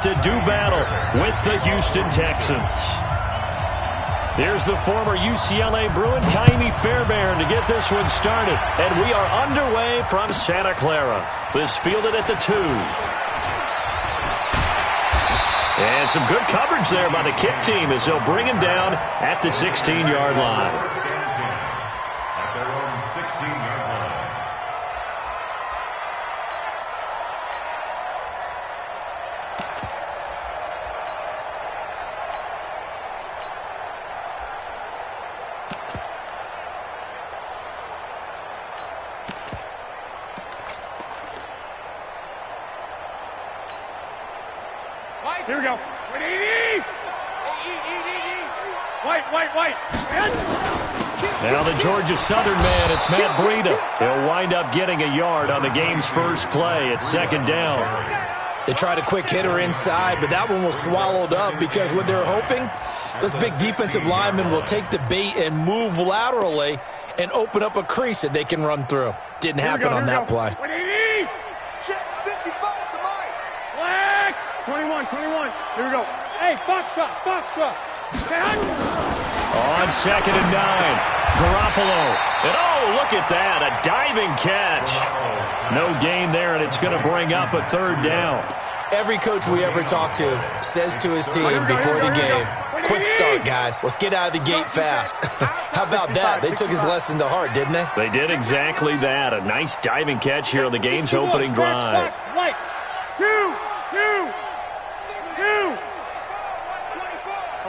To do battle with the Houston Texans. Here's the former UCLA Bruin, Kaimi Fairbairn, to get this one started. And we are underway from Santa Clara. This fielded at the 2. And some good coverage there by the kick team as they'll bring him down at the 16-yard line. At their own 16-yard line. Here we go. White. Now the Georgia Southern man, it's Matt Breida. He'll wind up getting a yard on the game's first play. It's 2nd down. They tried a quick hitter inside, but that one was swallowed up because what they're hoping, this big defensive lineman will take the bait and move laterally and open up a crease that they can run through. Didn't happen on that play. 21. Here we go. Hey, Foxtrot. On 2nd and 9, Garoppolo. And oh, look at that, a diving catch. No gain there, and it's going to bring up a 3rd down. Every coach we ever talk to says to his team before the game, quick start, guys. Let's get out of the gate fast. How about that? They took his lesson to heart, didn't they? They did exactly that. A nice diving catch here on the game's opening drive.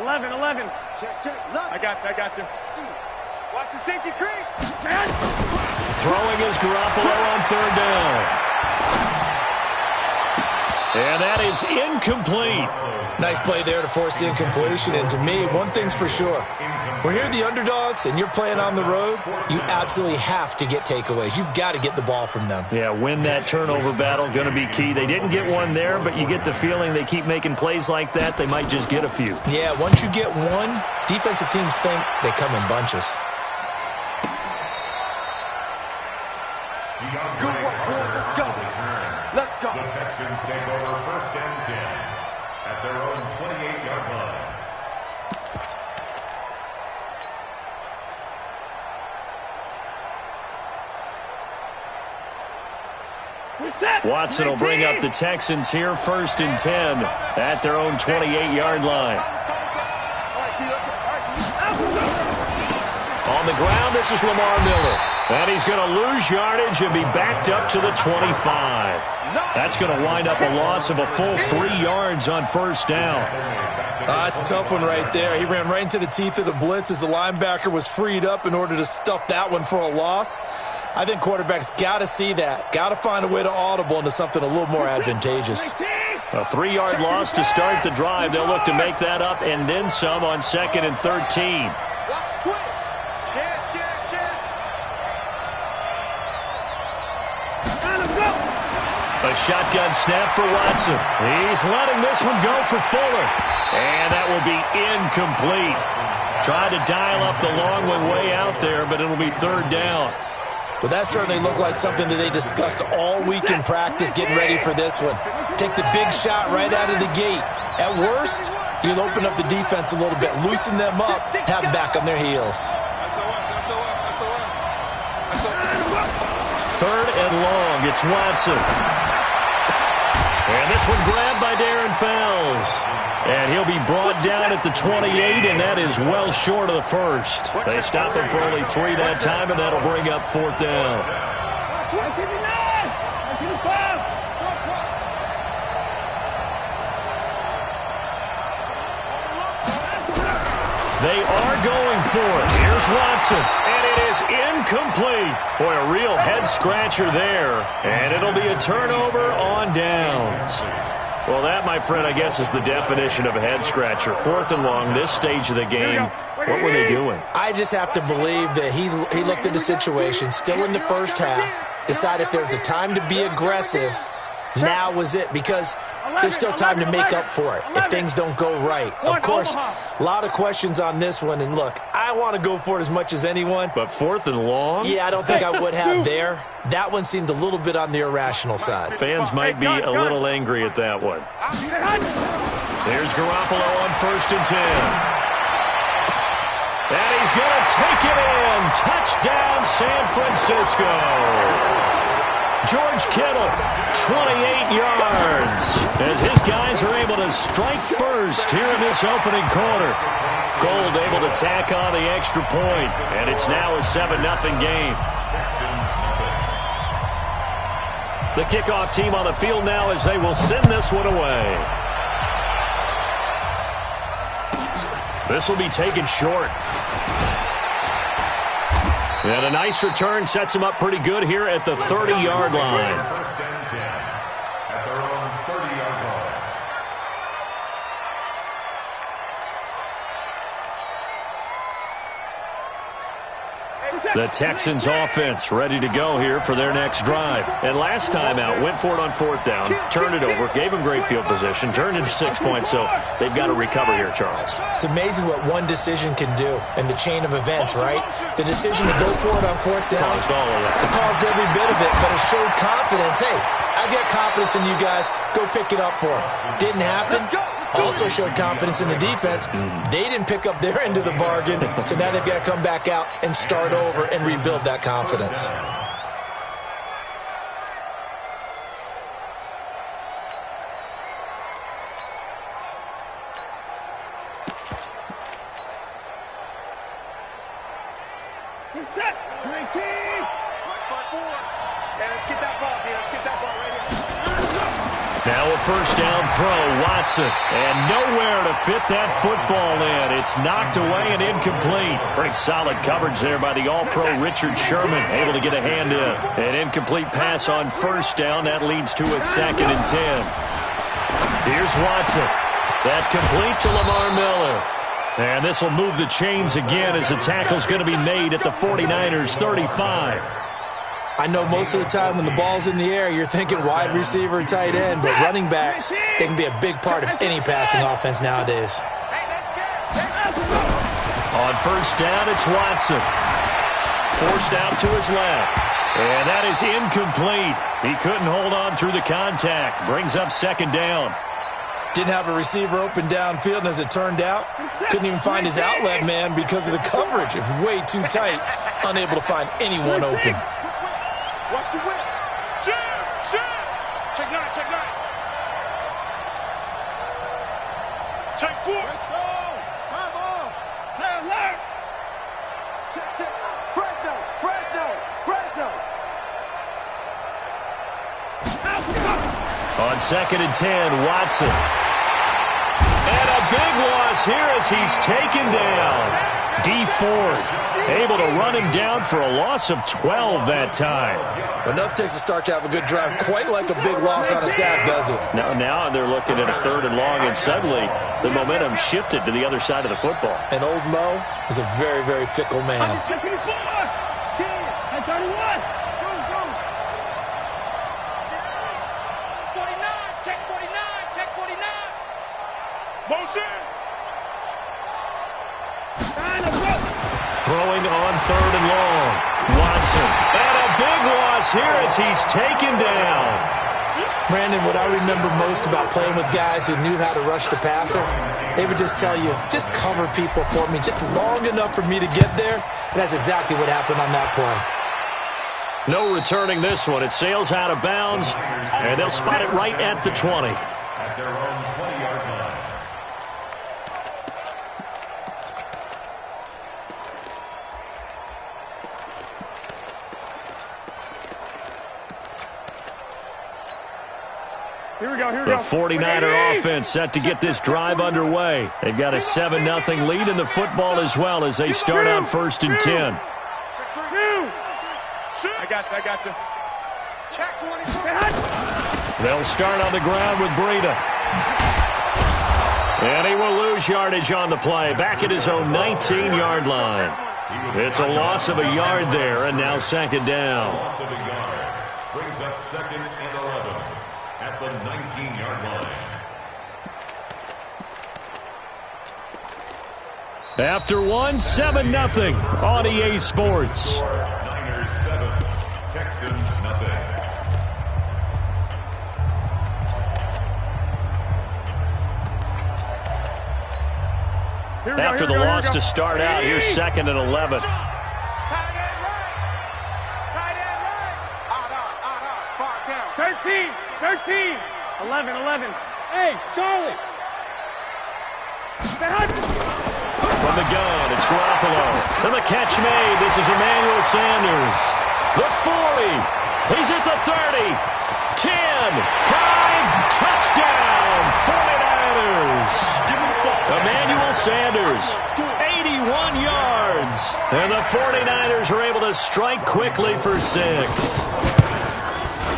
11. Check. I got you. Watch the safety creep. Throwing is Garoppolo on 3rd down. And that is incomplete. Nice play there to force the incompletion. And to me, one thing's for sure. When you're the underdogs and you're playing on the road, you absolutely have to get takeaways. You've got to get the ball from them. Yeah, win that turnover battle, going to be key. They didn't get one there, but you get the feeling they keep making plays like that, they might just get a few. Yeah, once you get one, defensive teams think they come in bunches. Good work, boys. Let's go. The Texans take over 1st and 10 at their own 28-yard line. Watson will bring up the Texans here 1st and 10 at their own 28-yard line. On the ground, this is Lamar Miller. And he's going to lose yardage and be backed up to the 25. That's going to wind up a loss of a full 3 yards on 1st down. That's a tough one right there. He ran right into the teeth of the blitz as the linebacker was freed up in order to stuff that one for a loss. I think quarterbacks got to see that. Got to find a way to audible into something a little more advantageous. A 3-yard loss to start the drive. They'll look to make that up and then some on 2nd and 13. A shotgun snap for Watson. He's letting this one go for Fuller. And that will be incomplete. Tried to dial up the long one way out there, but it'll be 3rd down. Well, that certainly looked like something that they discussed all week in practice getting ready for this one. Take the big shot right out of the gate. At worst, you'll open up the defense a little bit, loosen them up, have them back on their heels. 3rd and long. It's Watson. And this one grabbed by Darren Fells. And he'll be brought down at the 28, and that is well short of the 1st. They stop him for only 3 that time, and that'll bring up 4th down. They are going for it. Here's Watson, and it is incomplete. Boy, a real head-scratcher there. And it'll be a turnover on downs. Well, that, my friend, I guess is the definition of a head-scratcher. 4th and long, this stage of the game. What were they doing? I just have to believe that he looked at the situation, still in the first half, decided if there was a time to be aggressive, now was it. Because there's still time to make up for it if things don't go right. Of course, a lot of questions on this one, and look, I want to go for it as much as anyone. But 4th and long? Yeah, I don't think I would have there. That one seemed a little bit on the irrational side. Fans might be a little angry at that one. There's Garoppolo on 1st and 10. And he's going to take it in. Touchdown, San Francisco. George Kittle, 28 yards. As his guys are able to strike first here in this opening quarter. Gold able to tack on the extra point. And it's now a 7-0 game. The kickoff team on the field now as they will send this one away. This will be taken short. And a nice return sets them up pretty good here at the 30-yard line. 1st and 10 at their own 30-yard line. The Texans offense ready to go here for their next drive. And last time out, went for it on 4th down, turned it over, gave them great field position, turned into 6 points, so they've got to recover here, Charles. It's amazing what one decision can do in the chain of events, right? The decision to go for it on 4th down Caused all of that. caused every bit of it, but it showed confidence. Hey, I've got confidence in you guys. Go pick it up for them. Didn't happen. Also showed confidence in the defense. They didn't pick up their end of the bargain, so now they've got to come back out and start over and rebuild that confidence. Set. 19. Let's get that ball, man. Let's get that ball right here. Now a 1st down throw, Watson. And nowhere to fit that football in. It's knocked away and incomplete. Pretty solid coverage there by the All-Pro Richard Sherman. Able to get a hand in. An incomplete pass on 1st down. That leads to a 2nd and 10. Here's Watson. That complete to Lamar Miller. And this will move the chains again as the tackle's going to be made at the 49ers 35. I know most of the time when the ball's in the air, you're thinking wide receiver, tight end, but running backs, they can be a big part of any passing offense nowadays. On 1st down, it's Watson. Forced out to his left. And that is incomplete. He couldn't hold on through the contact. Brings up 2nd down. Didn't have a receiver open downfield, and as it turned out, couldn't even find his outlet man because of the coverage. It was way too tight, unable to find anyone open. Watch the whip. Shoot. Check 9. Check 4. Let's go. Come on. Play alert. Check. Fresno. On 2nd and 10, Watson. And a big loss here as he's taken down. D Ford able to run him down for a loss of 12 that time. Enough takes a start to have a good drive, quite like a big loss on a sack, does it? Now they're looking at a 3rd and long, and suddenly the momentum shifted to the other side of the football. And old Mo is a very, very fickle man. Check 24. 10. And 31. Go. 49. Check 49. Motion. Throwing on 3rd and long. Watson. And a big loss here as he's taken down. Brandon, what I remember most about playing with guys who knew how to rush the passer, they would just tell you, just cover people for me, just long enough for me to get there. And that's exactly what happened on that play. No returning this one. It sails out of bounds, and they'll spot it right at the 20. At their own 20-yard line. Here we go. The 49er offense set to get this drive underway. They've got a 7-0 lead in the football as well as they start out 1st and 10. I got you. Check 24. They'll start on the ground with Breida. And he will lose yardage on the play, back at his own 19-yard line. It's a loss of a yard there, and now 2nd down. Loss of a yard. Brings up 2nd and 11 at the 19-yard line. After one, 7-0 on EA Sports. Niners 7, Texans nothing. After the loss to start out, here's 2nd and 11. Tight end right. Tight end right. Far down. 13. 11. Hey, Charlie. From the gun, it's Garoppolo. And the catch made. This is Emmanuel Sanders. The 40. He's at the 30. 10. 5. Touchdown. 49ers. Emmanuel Sanders, 81 yards. And the 49ers are able to strike quickly for 6.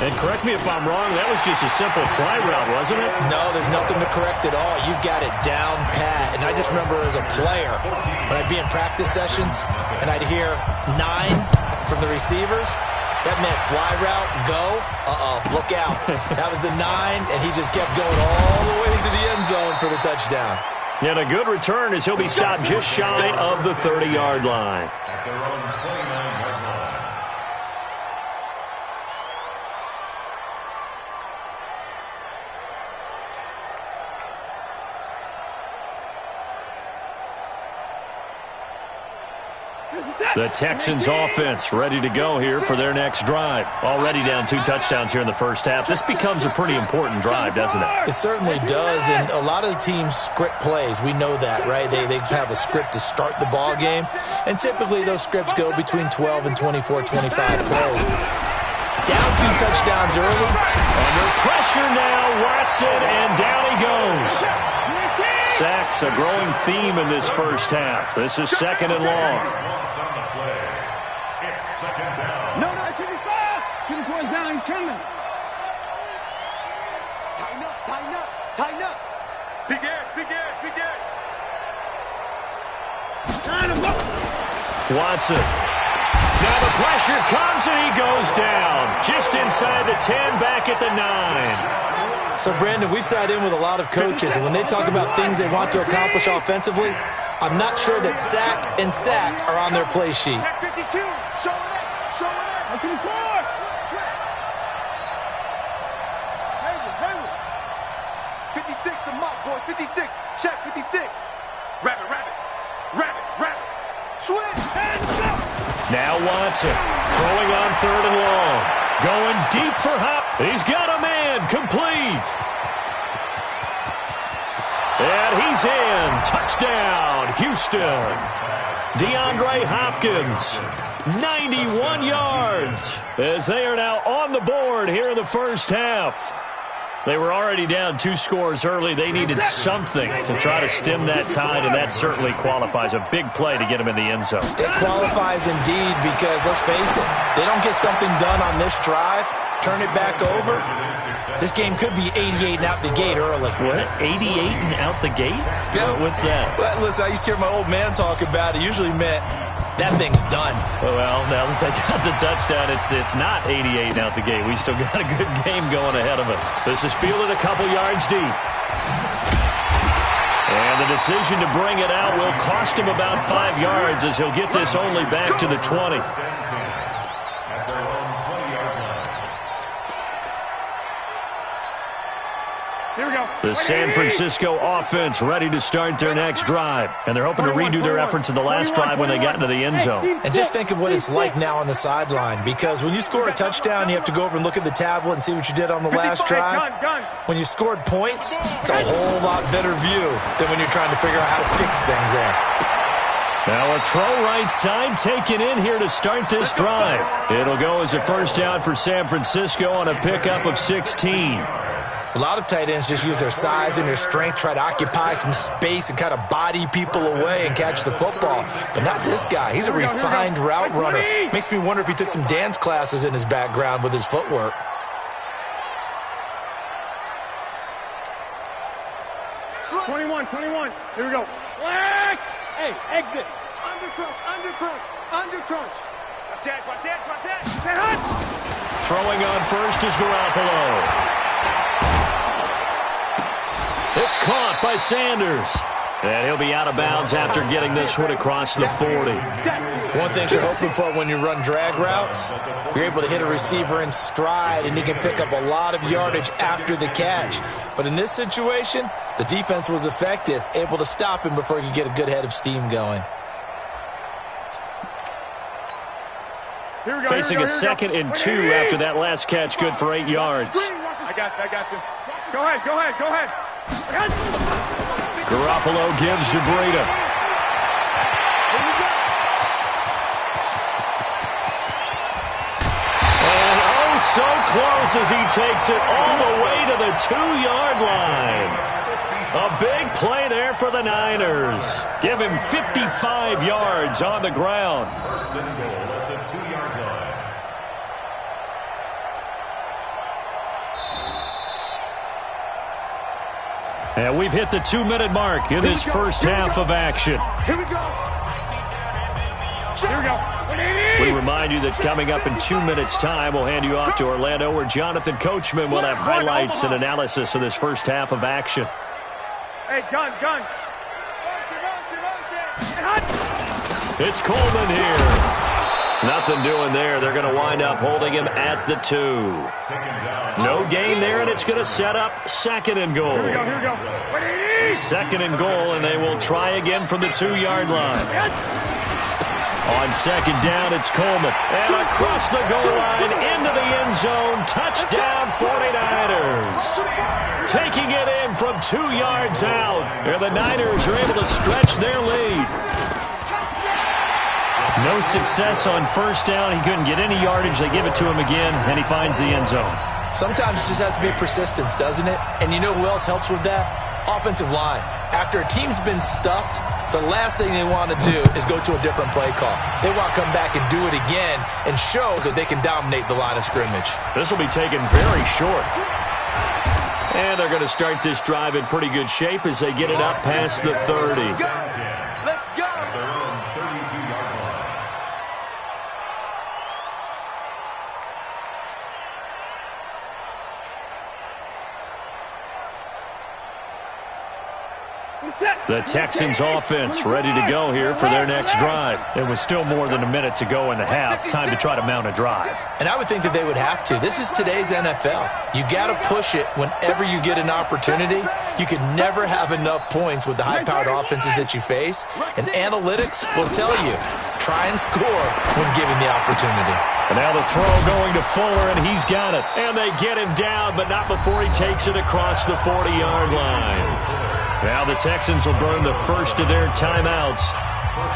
And correct me if I'm wrong, that was just a simple fly route, wasn't it? No, there's nothing to correct at all. You've got it down pat. And I just remember as a player, when I'd be in practice sessions and I'd hear 9 from the receivers, that meant fly route, go, look out. That was the 9, and he just kept going all the way to the end zone for the touchdown. And a good return as he'll be stopped just shy of the 30-yard line. At their own 29-yard line. The Texans offense ready to go here for their next drive. Already down 2 touchdowns here in the first half. This becomes a pretty important drive, doesn't it? It certainly does, and a lot of the teams script plays. We know that, right? They have a script to start the ball game, and typically those scripts go between 12 and 24, 25 plays. Down 2 touchdowns early. Under pressure now, Watson, and down he goes. Sacks a growing theme in this first half. This is 2nd and long. It's 2nd down. No, 55. Get the point down. He's coming. Tighten up. Big air. Line him up. Watson. Now the pressure comes and he goes down. Just inside the 10, back at the 9. So, Brandon, we sat in with a lot of coaches, and when they talk about things they want to accomplish offensively, I'm not sure that sack and sack are on their play sheet. 52. Show it up. Open the floor. Switch. Hayward. 56, the mock, boys. 56. Check, 56. Rabbit. Switch. Hands up. Now Watson throwing on 3rd and long. Going deep for Hop. He's got a man. Complete. And he's in. Touchdown, Houston. DeAndre Hopkins, 91 yards, as they are now on the board here in the first half. They were already down 2 scores early. They needed something to try to stem that tide, and that certainly qualifies. A big play to get them in the end zone. It qualifies indeed because, let's face it, they don't get something done on this drive, turn it back over, this game could be 88 and out the gate early. What? 88 and out the gate? Yeah. What's that? Well, listen, I used to hear my old man talk about it. Usually meant that thing's done. Well, now that they got the touchdown, it's not 88 and out the gate. We still got a good game going ahead of us. This is fielded a couple yards deep. And the decision to bring it out will cost him about 5 yards as he'll get this only back to the 20. At their own 20-yard line. Here we go. The San Francisco offense ready to start their next drive. And they're hoping to redo their efforts in the last drive when they got into the end zone. And just think of what it's like now on the sideline, because when you score a touchdown, you have to go over and look at the tablet and see what you did on the last drive. When you scored points, it's a whole lot better view than when you're trying to figure out how to fix things there. Now a throw right side taken in here to start this drive. It'll go as a first down for San Francisco on a pickup of 16. A lot of tight ends just use their size and their strength, try to occupy some space and kind of body people away and catch the football. But not this guy. He's a refined route runner. Makes me wonder if he took some dance classes in his background with his footwork. $21. Here we go. Flex. Hey, exit. Under crunch. Watch that. Say hut. Throwing on first is Garoppolo. It's caught by Sanders. And he'll be out of bounds after getting this one across the 40. One thing you're hoping for when you run drag routes, you're able to hit a receiver in stride, and he can pick up a lot of yardage after the catch. But in this situation, the defense was effective, able to stop him before he could get a good head of steam going. Facing a 2nd and 2 after that last catch, good for 8 yards. I got you. Go ahead. Garoppolo gives to Breida. And oh, so close as he takes it all the way to the 2-yard line. A big play there for the Niners. Give him 55 yards on the ground. First and goal at the 2-yard line. And we've hit the 2-minute mark in this first half of action. Here we go. We remind you that coming up in 2 minutes' time, we'll hand you off to Orlando, where Jonathan Coachman will have highlights and analysis of this first half of action. Hey, gun. It's Coleman here. Nothing doing there. They're going to wind up holding him at the 2. No gain there, and it's going to set up 2nd and goal. Here we go. 2nd and goal, and they will try again from the 2-yard line. On 2nd down, it's Coleman. And across the goal line, into the end zone. Touchdown, 49ers. Taking it in from 2 yards out. And the Niners are able to stretch their lead. No success on first down. He couldn't get any yardage. They give it to him again, and he finds the end zone. Sometimes it just has to be persistence, doesn't it? And you know who else helps with that? Offensive line. After a team's been stuffed, the last thing they want to do is go to a different play call. They want to come back and do it again and show that they can dominate the line of scrimmage. This will be taken very short. And they're going to start this drive in pretty good shape as they get it up past the 30. Let's go. At their own 32-yard line. The Texans offense ready to go here for their next drive. It was still more than a minute to go in the half. Time to try to mount a drive. And I would think that they would have to. This is today's NFL. You got to push it whenever you get an opportunity. You can never have enough points with the high-powered offenses that you face. And analytics will tell you, try and score when given the opportunity. And now the throw going to Fuller, and he's got it. And they get him down, but not before he takes it across the 40-yard line. Now the Texans will burn the first of their timeouts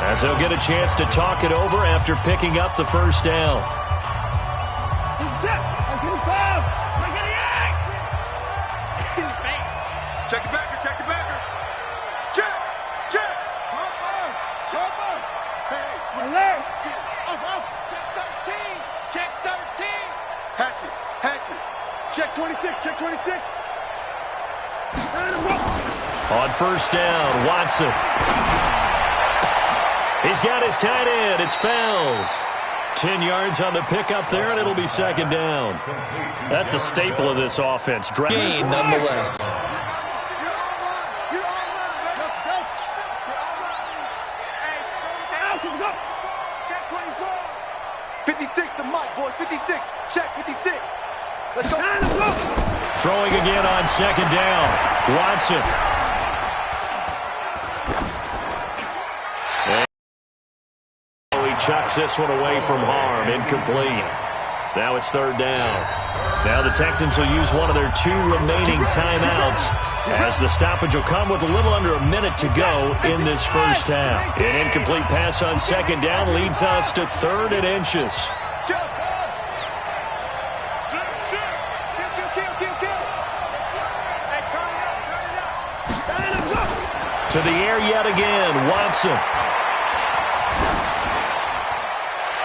as they'll get a chance to talk it over after picking up the first down. Check the backer. Check. Check 13. Hatchet. Check 26. On first down, Watson. He's got his tight end. It's Fells. 10 yards on the pickup there, and it'll be 2nd down. That's a staple of this offense. Gain nonetheless. Check 24. 56, the mic, boys. 56. Check 56. Let's go. Throwing again on 2nd down. Watson. And he chucks this one away from harm. Incomplete. Now it's 3rd down. Now the Texans will use one of their 2 remaining timeouts as the stoppage will come with a little under a minute to go in this first half. An incomplete pass on 2nd down leads us to 3rd and inches. To the air yet again, Watson.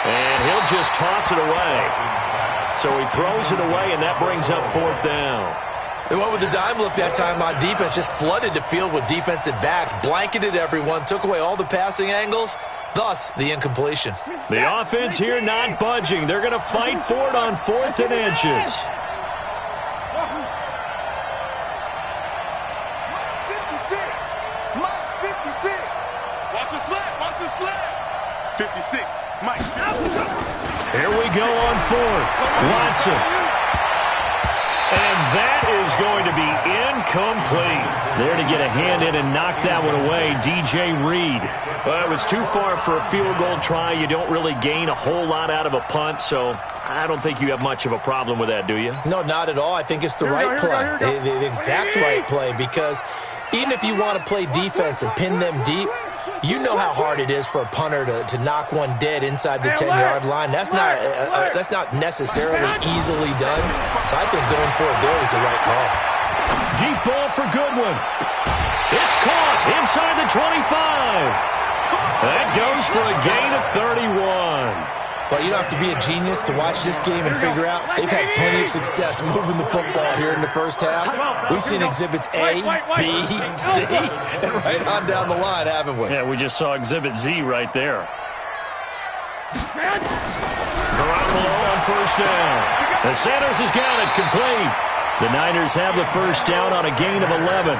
And he'll just toss it away. So he throws it away, and that brings up 4th down. They went with the dime look that time on defense, just flooded the field with defensive backs, blanketed everyone, took away all the passing angles, thus the incompletion. The offense here not budging. They're going to fight for it on 4th and inches. Mike's 56. 56. Watch the slap. Watch the slap. 56. Mike. Here we go on fourth. Watson. And that is going to be incomplete. There to get a hand in and knock that one away, DJ Reed. Well, it was too far for a field goal try. You don't really gain a whole lot out of a punt, so I don't think you have much of a problem with that, do you? No, not at all. I think it's the right play, the exact right play, because even if you want to play defense and pin them deep, you know how hard it is for a punter to knock one dead inside the 10-yard line. That's not necessarily easily done. So I think going for it there is the right call. Deep ball for Goodwin. It's caught inside the 25. That goes for a gain of 31. Well, you don't have to be a genius to watch this game and figure out they've had plenty of success moving the football here in the first half. We've seen exhibits A, B, C, and right on down the line, haven't we? Yeah, we just saw exhibit Z right there. Garoppolo on first down. The Sanders has got it complete. The Niners have the first down on a gain of 11.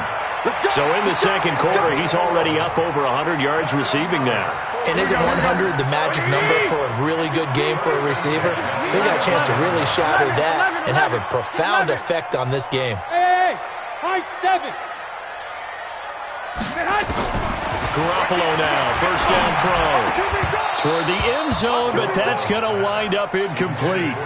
So in the second quarter, he's already up over 100 yards receiving now. And isn't 100 the magic number for a really good game for a receiver? So he got a chance to really shadow that and have a profound effect on this game. Hey, high 7. Garoppolo now, first down throw. Toward the end zone, but that's going to wind up incomplete.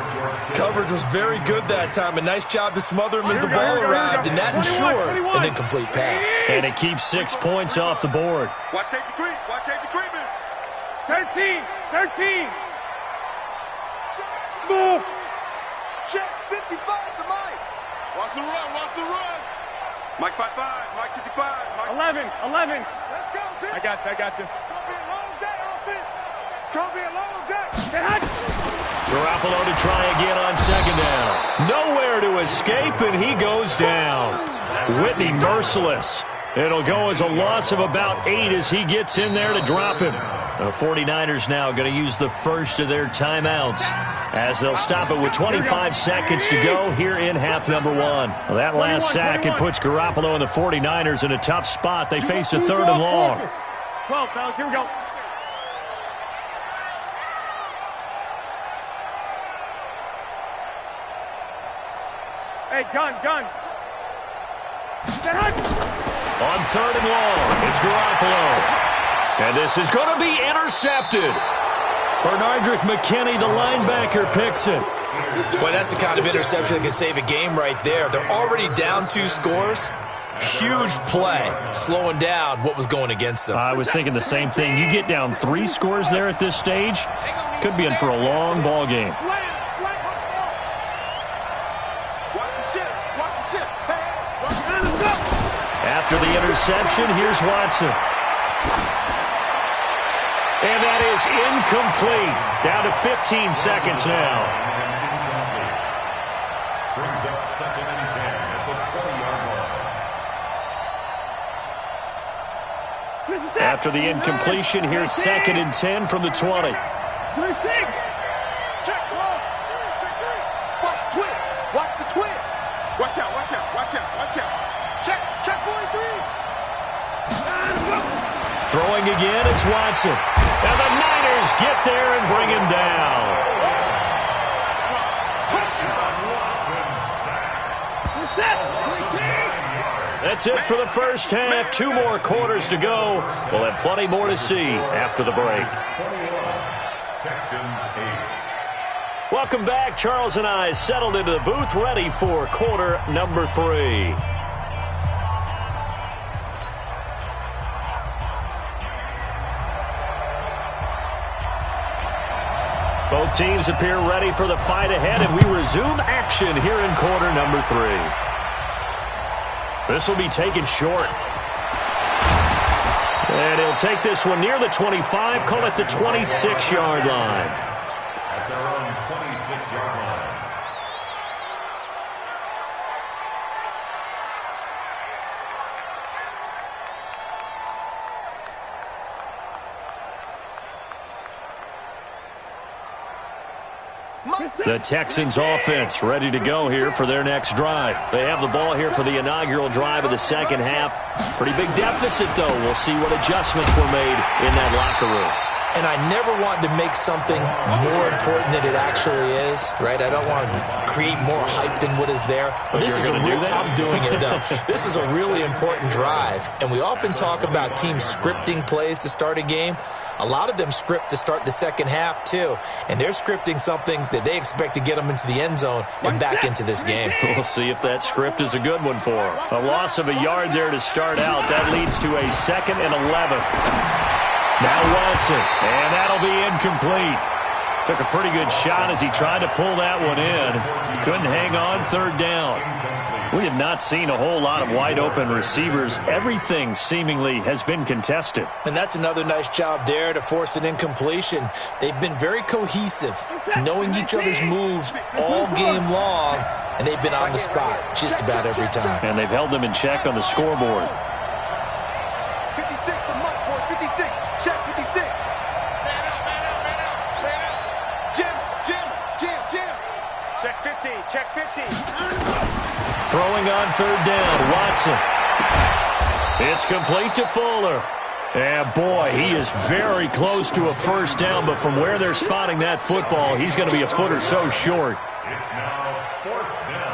Coverage was very good that time. A nice job to smother him as the ball arrived, and that ensured an incomplete pass. And it keeps 6 points off the board. Watch safety creep. Watch safety creeping. 13. Smooth. Check 55 to Mike. Watch the run. Watch the run. Mike 55. Mike 55. Mike. 11. Let's go, dude. I got you. It's going to be a long day, offense. It's going to be a long day. Garoppolo to try again on second down. Nowhere to escape, and he goes down. Whitney merciless. It'll go as a loss of about 8 as he gets in there to drop him. The 49ers now going to use the first of their timeouts as they'll stop it with 25 seconds to go here in half number 1. Well, that last sack, it puts Garoppolo and the 49ers in a tough spot. They face a 3rd and long. 12, fellas. Here we go. Hey, gun. On 3rd and long, it's Garoppolo. And this is going to be intercepted. Bernardrick McKinney, the linebacker, picks it. Boy, that's the kind of interception that can save a game right there. They're already down 2 scores. Huge play, slowing down what was going against them. I was thinking the same thing. You get down 3 scores there at this stage, could be in for a long ball game. After the interception, here's Watson. And that is incomplete. Down to 15 seconds now. Brings up 2nd and 10 at the 20-yard line. After the incompletion, here's 2nd and 10 from the 20. Check 1. Check 3. Watch the twist. Watch the twist. Watch out. Check 43. Throwing again, it's Watson. And the Niners get there and bring him down. That's it for the first half. 2 more quarters to go. We'll have plenty more to see after the break. Texans 8. Welcome back. Charles and I settled into the booth, ready for quarter number 3. Both teams appear ready for the fight ahead, and we resume action here in quarter number 3. This will be taken short. And he'll take this one near the 25, call it the 26-yard line. At their own 26-yard line. The Texans offense ready to go here for their next drive. They have the ball here for the inaugural drive of the second half. Pretty big deficit, though. We'll see what adjustments were made in that locker room. And I never want to make something more important than it actually is, right? I don't want to create more hype than what is there. But this is I'm doing it, though. This is a really important drive. And we often talk about teams scripting plays to start a game. A lot of them script to start the second half, too. And they're scripting something that they expect to get them into the end zone and back into this game. We'll see if that script is a good one for them. A loss of a yard there to start out. That leads to a 2nd and 11. Now Watson, and that'll be incomplete. Took a pretty good shot as he tried to pull that one in. Couldn't hang on, 3rd down. We have not seen a whole lot of wide-open receivers. Everything seemingly has been contested. And that's another nice job there to force an incompletion. They've been very cohesive, knowing each other's moves all game long, and they've been on the spot just about every time. And they've held them in check on the scoreboard. 56 for Mike, boys. 56. Check 56. Man out. Jim. Check 50. Check 50. Throwing on 3rd down, Watson. It's complete to Fuller. And boy, he is very close to a 1st down, but from where they're spotting that football, he's going to be a foot or so short. It's now 4th down.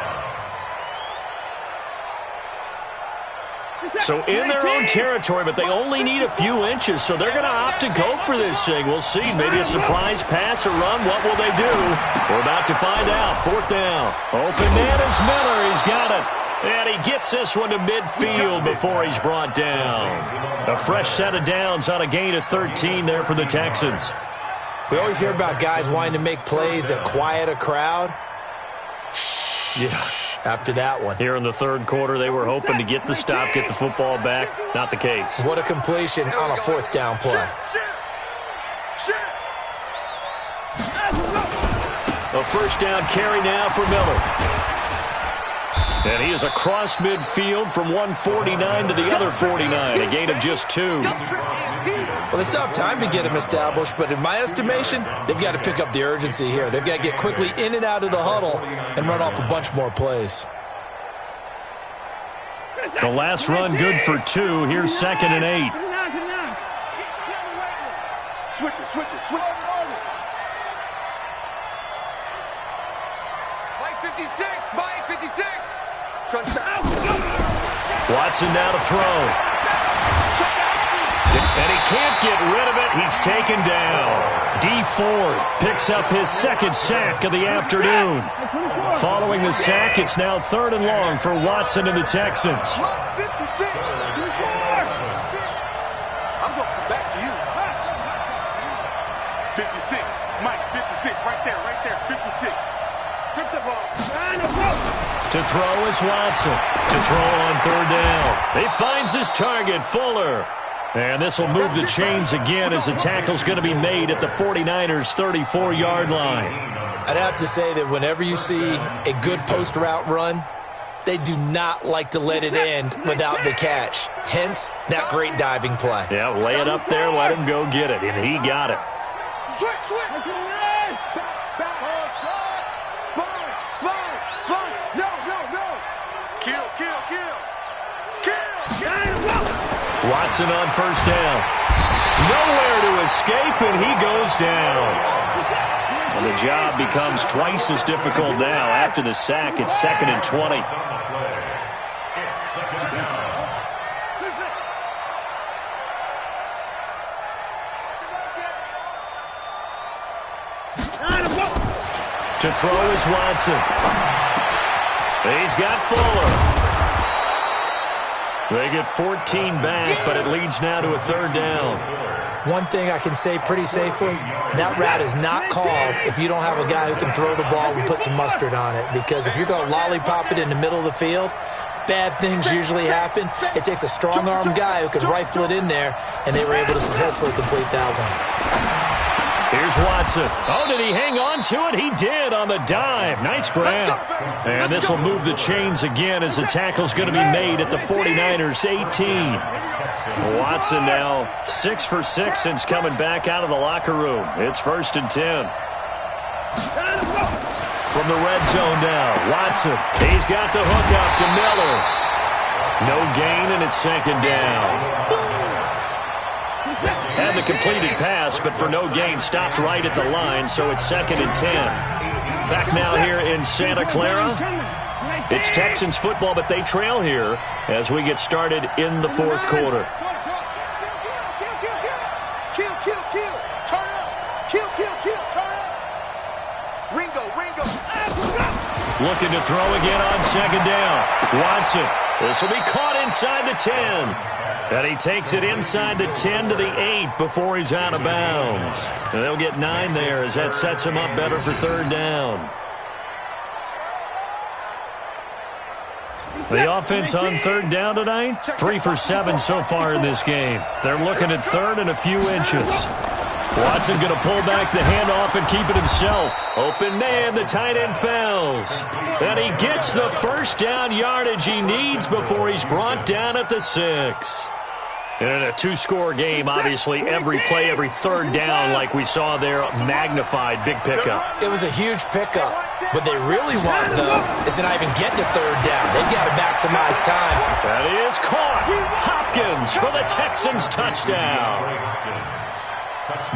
So in their own territory, but they only need a few inches, so they're going to opt to go for this thing. We'll see. Maybe a surprise pass or run. What will they do? We're about to find out. 4th down. Open man is Miller. He's got it. And he gets this one to midfield before he's brought down. A fresh set of downs on a gain of 13 there for the Texans. We always hear about guys wanting to make plays that quiet a crowd. Yeah. After that one. Here in the 3rd quarter, they were hoping to get the stop, get the football back. Not the case. What a completion on a 4th down play. A 1st down carry now for Miller. And he is across midfield from 149 to the other 49, a gain of just 2. Well, they still have time to get him established, but in my estimation, they've got to pick up the urgency here. They've got to get quickly in and out of the huddle and run off a bunch more plays. The last run good for 2. Here's 2nd and 8. Switch it. Mike 56. Mike 56. Watson now to throw. And he can't get rid of it. He's taken down. D. Ford picks up his 2nd sack of the afternoon. Following the sack, it's now 3rd and long for Watson and the Texans. I'm going to come back to you. 56. Mike 56. Right there. 56. Strip the ball. To throw is Watson. To throw on 3rd down. He finds his target, Fuller. And this will move the chains again as the tackle's going to be made at the 49ers' 34-yard line. I'd have to say that whenever you see a good post route run, they do not like to let it end without the catch. Hence, that great diving play. Yeah, lay it up there, let him go get it, and he got it. Switch. Watson on 1st down. Nowhere to escape, and he goes down. And the job becomes twice as difficult now. After the sack, it's 2nd and 20. To throw is Watson. He's got Fuller. They get 14 back, but it leads now to a 3rd down. One thing I can say pretty safely, that route is not called if you don't have a guy who can throw the ball and put some mustard on it. Because if you're going to lollipop it in the middle of the field, bad things usually happen. It takes a strong-armed guy who can rifle it in there, and they were able to successfully complete that one. Here's Watson. Oh, did he hang on to it? He did on the dive. Nice grab. And this will move the chains again as the tackle's going to be made at the 49ers' 18. Watson now 6 for 6 since coming back out of the locker room. It's 1st and 10. From the red zone now, Watson. He's got the hook up to Miller. No gain, and it's second down. Had the completed pass, but for no gain, stopped right at the line, so it's 2nd and 10. Back now here in Santa Clara. It's Texans football, but they trail here as we get started in the 4th quarter. Kill, kill, kill. Turn up. Kill, kill, kill. Turn up. Ringo, Ringo. Looking to throw again on 2nd down. Watson. This will be caught inside the 10. And he takes it inside the 10 to the 8 before he's out of bounds. And they'll get 9 there as that sets him up better for 3rd down. The offense on 3rd down tonight, 3 for 7 so far in this game. They're looking at 3rd and a few inches. Watson going to pull back the handoff and keep it himself. Open man, the tight end fells. And he gets the 1st down yardage he needs before he's brought down at the 6. In a 2-score game, obviously, every play, every 3rd down, like we saw there, magnified, big pickup. It was a huge pickup. What they really want, though, is to not even get to 3rd down. They've got to maximize time. That is caught. Hopkins for the Texans touchdown.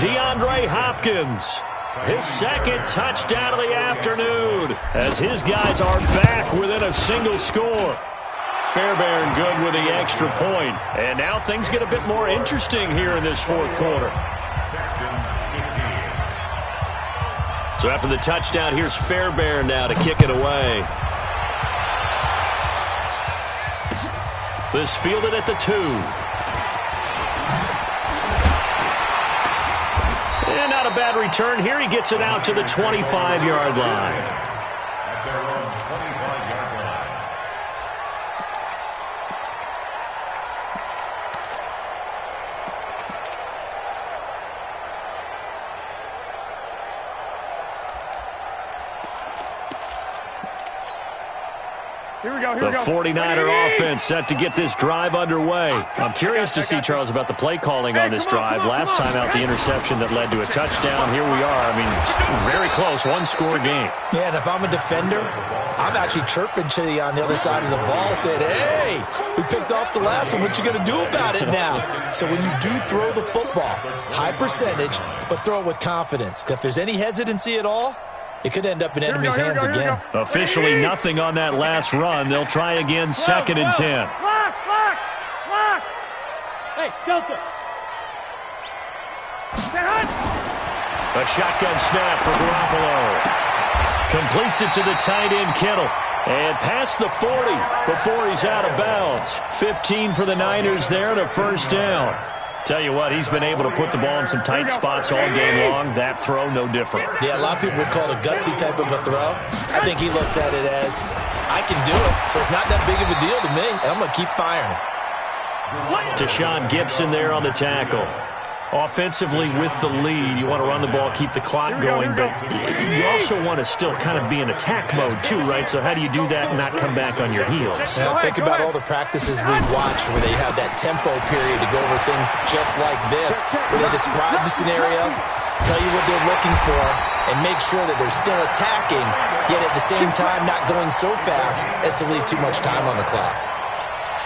DeAndre Hopkins, his 2nd touchdown of the afternoon, as his guys are back within a single score. Fairbairn good with the extra point. And now things get a bit more interesting here in this 4th quarter. So after the touchdown, here's Fairbairn now to kick it away. This fielded at the 2. And not a bad return here. He gets it out to the 25-yard line. At their own 25-yard line. Here we go, The 49er offense set to get this drive underway. I'm curious to see, Charles, about the play calling on this drive. Last time out, the interception that led to a touchdown. Here we are. I mean, very close, 1-score game. Yeah, and if I'm a defender, I'm actually chirping to you on the other side of the ball, saying, hey, we picked off the last one. What you going to do about it now? So when you do throw the football, high percentage, but throw it with confidence. Because if there's any hesitancy at all, it could end up in enemy's hands again. Officially nothing on that last run. They'll try again, 2nd and 10. Lock. Hey, Delta. A shotgun snap for Garoppolo. Completes it to the tight end, Kittle. And past the 40 before he's out of bounds. 15 for the Niners there and a 1st down. Tell you what, he's been able to put the ball in some tight spots all game long. That throw, no different. Yeah, a lot of people would call it a gutsy type of a throw. I think he looks at it as, I can do it, so it's not that big of a deal to me, and I'm going to keep firing. Deshaun Gibson there on the tackle. Offensively with the lead, you want to run the ball, keep the clock going, but you also want to still kind of be in attack mode too, right? So how do you do that and not come back on your heels? Now, think about all the practices we've watched where they have that tempo period to go over things just like this, where they describe the scenario, tell you what they're looking for, and make sure that they're still attacking, yet at the same time not going so fast as to leave too much time on the clock.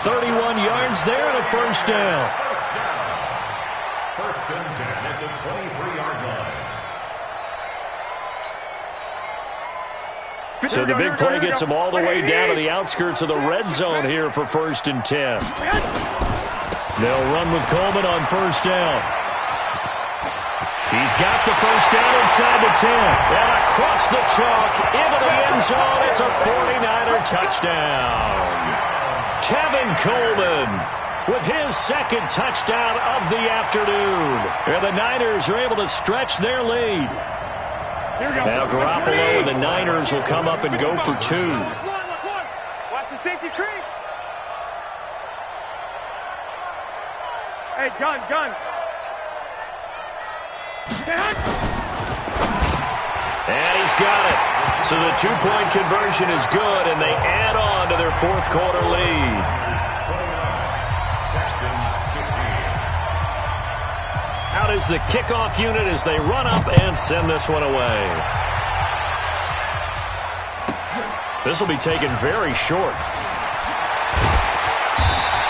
31 yards there and a 1st down. 1st and 10 at the 23-yard line. So the big play gets him all the way down to the outskirts of the red zone here for 1st and 10. They'll run with Coleman on 1st down. He's got the 1st down inside the 10. And across the chalk into the end zone. It's a 49er touchdown. Tevin Coleman with his 2nd touchdown of the afternoon. And the Niners are able to stretch their lead. Now Garoppolo and the Niners will come up and go for 2. Watch the safety creep. Hey, gun. And he's got it. So the 2-point conversion is good, and they add on to their 4th quarter lead. Out is the kickoff unit as they run up and send this one away. This will be taken very short.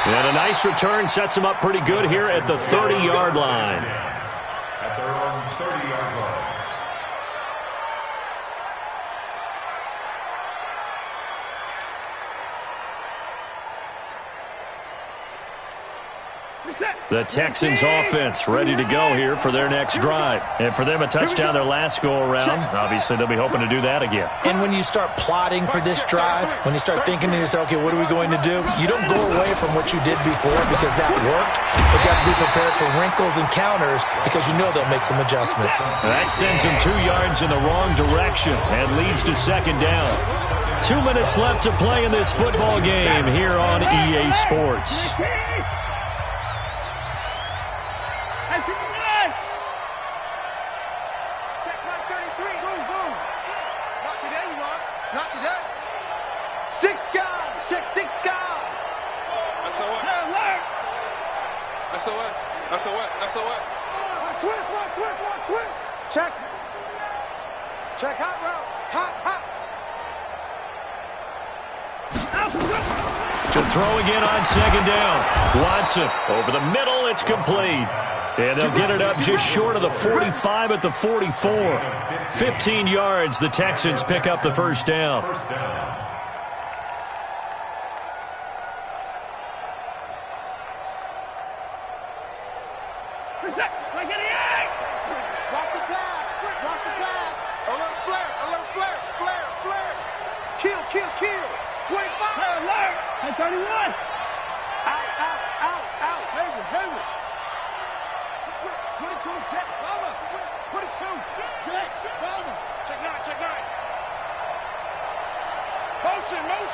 And a nice return sets them up pretty good here at the 30-yard line. At their own 30-yard line. The Texans offense ready to go here for their next drive. And for them, a touchdown their last go-around. Obviously, they'll be hoping to do that again. And when you start plotting for this drive, when you start thinking to yourself, okay, what are we going to do? You don't go away from what you did before because that worked, but you have to be prepared for wrinkles and counters because you know they'll make some adjustments. That sends them 2 yards in the wrong direction and leads to second down. 2 minutes left to play in this football game here on EA Sports. Check. Check hot route. Hot. To throw again on second down. Watson over the middle. It's complete. And they'll get it up just short of the 45 at the 44. 15 yards. The Texans pick up the first down.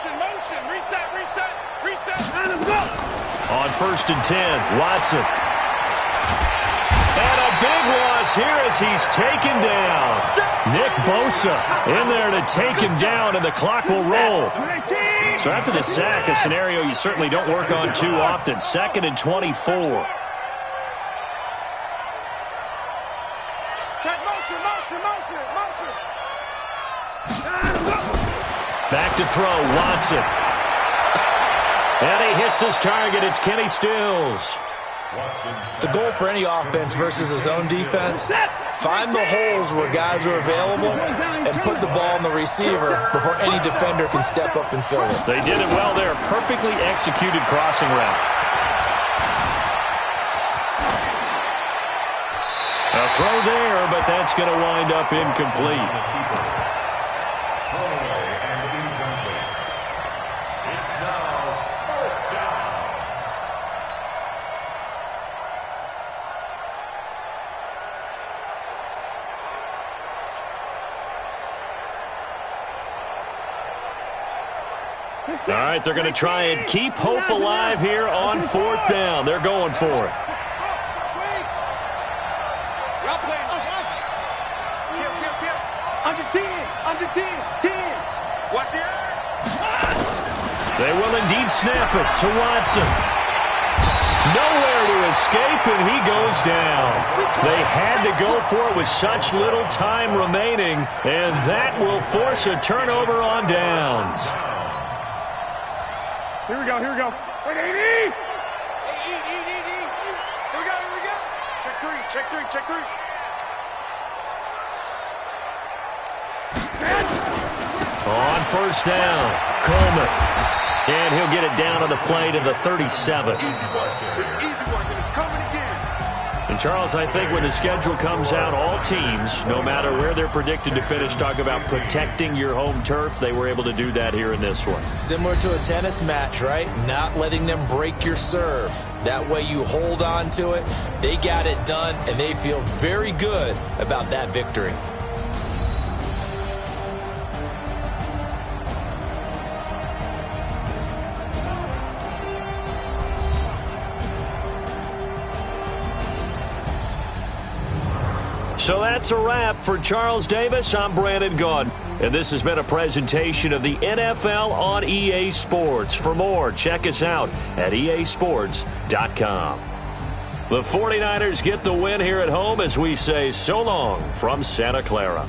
Motion. Reset. On 1st and 10, Watson. And a big loss here as he's taken down. Nick Bosa in there to take him down, and the clock will roll. So after the sack, a scenario you certainly don't work on too often. 2nd and 24. Back to throw, Watson. And he hits his target. It's Kenny Stills. The goal for any offense versus his own defense, find the holes where guys are available and put the ball in the receiver before any defender can step up and fill it. They did it well there. Perfectly executed crossing route. A throw there, but that's going to wind up incomplete. All right, they're going to try and keep hope alive here on 4th down. They're going for it. Under 10. Watch the eye. They will indeed snap it to Watson. Nowhere to escape, and he goes down. They had to go for it with such little time remaining, and that will force a turnover on downs. Here we go. Wait, eat. Hey, eat. Here we go. Check three. On 1st down, Coleman. And he'll get it down to the play to the 37. It's easy work, and it's coming again. And, Charles, I think when the schedule comes out, all teams, no matter where they're predicted to finish, talk about protecting your home turf. They were able to do that here in this one. Similar to a tennis match, right? Not letting them break your serve. That way you hold on to it. They got it done, and they feel very good about that victory. So that's a wrap for Charles Davis. I'm Brandon Gaudin, and this has been a presentation of the NFL on EA Sports. For more, check us out at easports.com. The 49ers get the win here at home as we say so long from Santa Clara.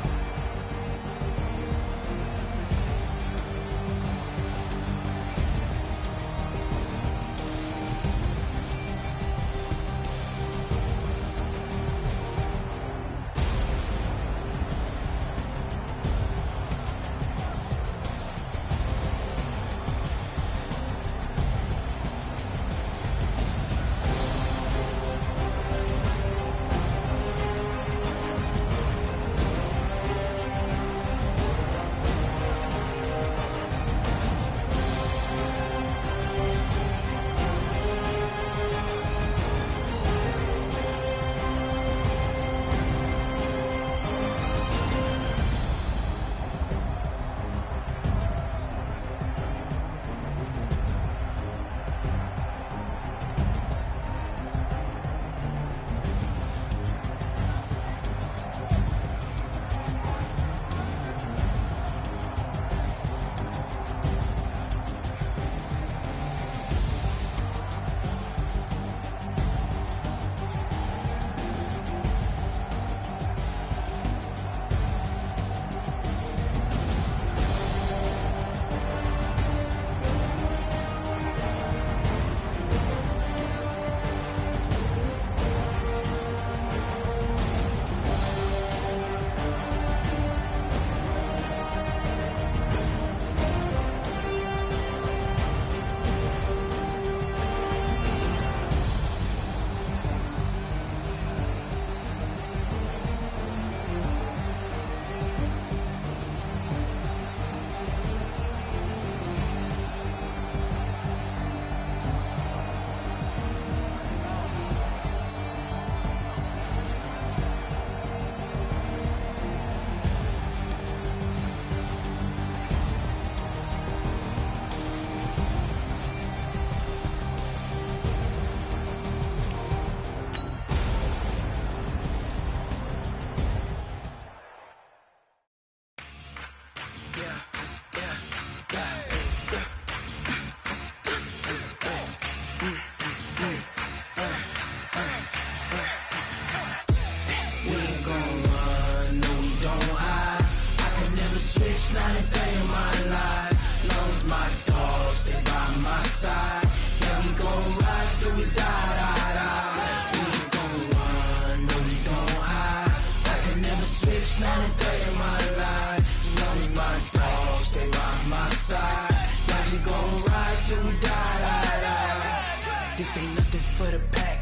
This ain't nothing for the pack.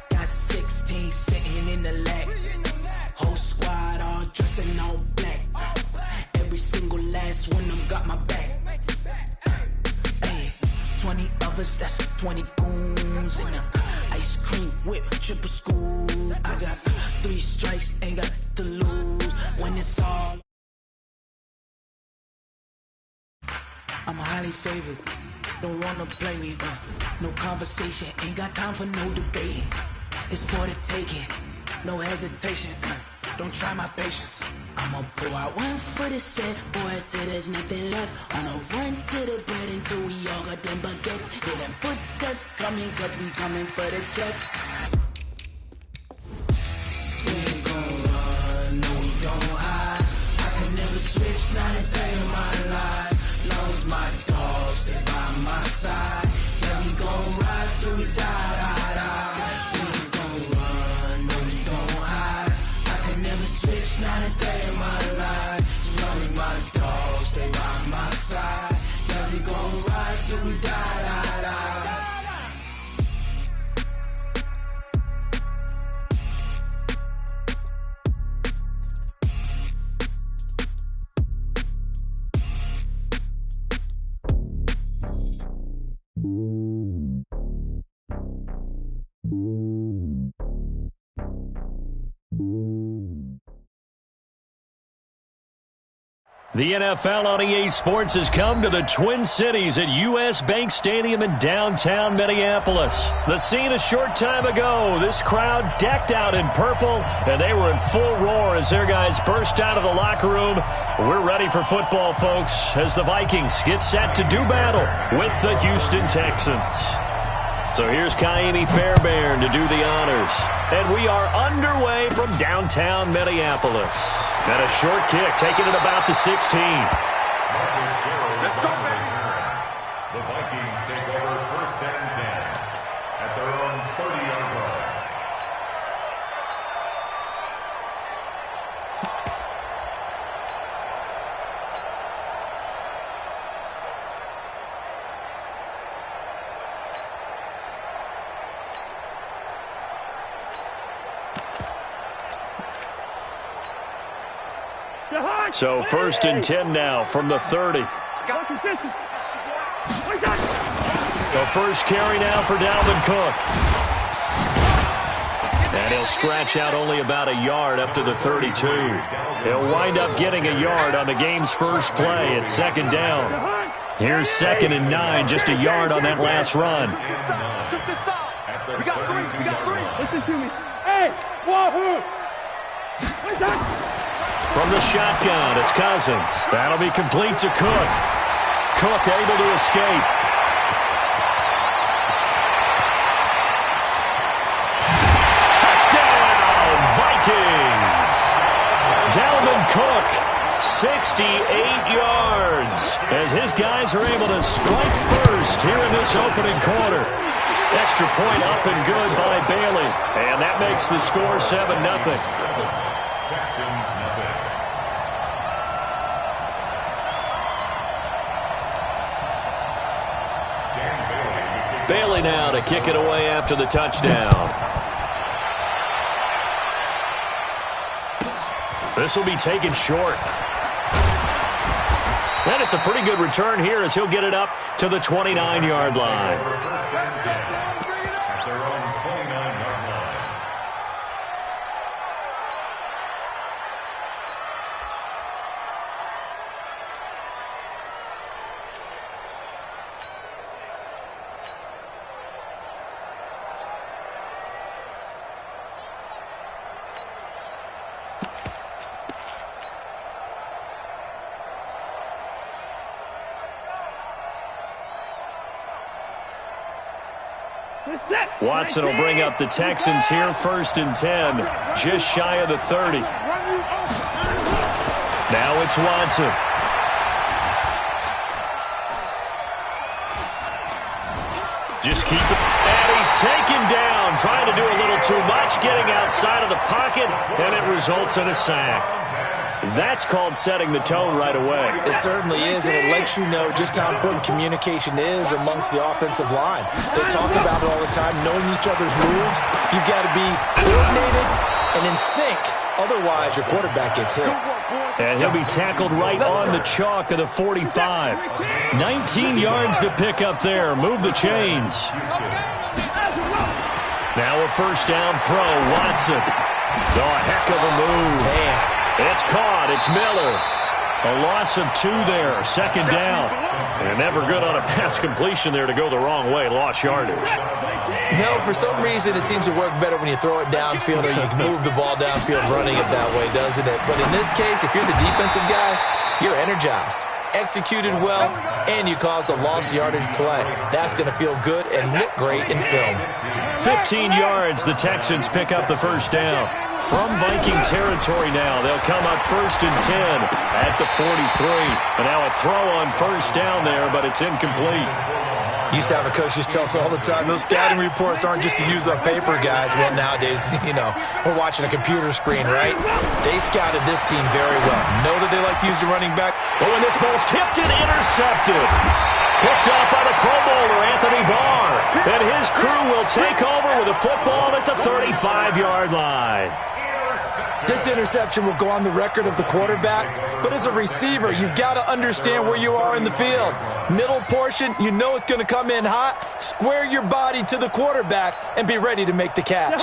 Got 16 sitting in the lap. Whole squad all dressing all black. Every single last one of them got my back. Hey, 20 of us, that's 20 goons in them. Ice cream whip, triple scoop. I got 3 strikes, ain't got to lose. When it's all, I'm highly favored. Don't wanna play me, no conversation, ain't got time for no debating. It's for the taking, no hesitation, don't try my patience. I'ma pull out one for the set, boy, till there's nothing left. On a run to the bread until we all got them baguettes. Hear them footsteps coming, cause we coming for the check. We ain't gon' run, no we don't hide. I could never switch, not a day in my life. Long as my dogs, they by my side. Yeah, we gon' ride till we die. We ain't gon' run, no we don't hide. I could never switch, not a day in my life. As long as my dogs, they by my side. Yeah, we gon' ride till we die. The NFL on EA Sports has come to the Twin Cities at U.S. Bank Stadium in downtown Minneapolis. The scene a short time ago, this crowd decked out in purple, and they were in full roar as their guys burst out of the locker room. We're ready for football, folks, as the Vikings get set to do battle with the Houston Texans. So here's Kaimi Fairbairn to do the honors. And we are underway from downtown Minneapolis. And a short kick, taking it about the 16. Let's go, baby. The Vikings take over 1st and 10 at their own 30-yard line. So 1st and 10 now from the 30. The first carry now for Dalvin Cook. And he'll scratch out only about a yard up to the 32. He'll wind up getting a yard on the game's first play at 2nd down. Here's 2nd and 9, just a yard on that last run. We got 3. Listen to me. Hey, wahoo! From the shotgun, it's Cousins. That'll be complete to Cook. Cook able to escape. Touchdown, Vikings! Dalvin Cook, 68 yards, as his guys are able to strike first here in this opening quarter. Extra point up and good by Bailey, and that makes the score 7-0. Bailey now to kick it away after the touchdown. This will be taken short. And it's a pretty good return here as he'll get it up to the 29-yard line. At their own 29-yard line. Watson will bring up the Texans here, 1st and 10, just shy of the 30. Now it's Watson. Just keep it. And he's taken down, trying to do a little too much, getting outside of the pocket, and it results in a sack. That's called setting the tone right away. It certainly is, and it lets you know just how important communication is amongst the offensive line. They talk about it all the time, knowing each other's moves. You've got to be coordinated and in sync. Otherwise, your quarterback gets hit. And he'll be tackled right on the chalk of the 45. 19 yards to pick up there. Move the chains. Now a 1st down throw. Watson. Oh, a heck of a move. Man. It's caught. It's Miller. A loss of 2 there. 2nd down. And never good on a pass completion there to go the wrong way. Lost yardage. No, for some reason it seems to work better when you throw it downfield or you can move the ball downfield running it that way, doesn't it? But in this case, if you're the defensive guys, you're energized, executed well, and you caused a lost yardage play. That's going to feel good and look great in film. 15 yards. The Texans pick up the 1st down. From Viking territory now, they'll come up 1st and 10 at the 43. And now a throw on 1st down there, but it's incomplete. Used to have a coach just tell us all the time, those scouting reports aren't just to use up paper, guys. Well, nowadays, we're watching a computer screen, right? They scouted this team very well. Know that they like to use the running back. Oh, and this ball's tipped and intercepted. Picked up by the Pro Bowler, Donjbarr. And his crew will take over with a football at the 35-yard line. This interception will go on the record of the quarterback, but as a receiver, you've got to understand where you are in the field. Middle portion, you know it's going to come in hot. Square your body to the quarterback and be ready to make the catch.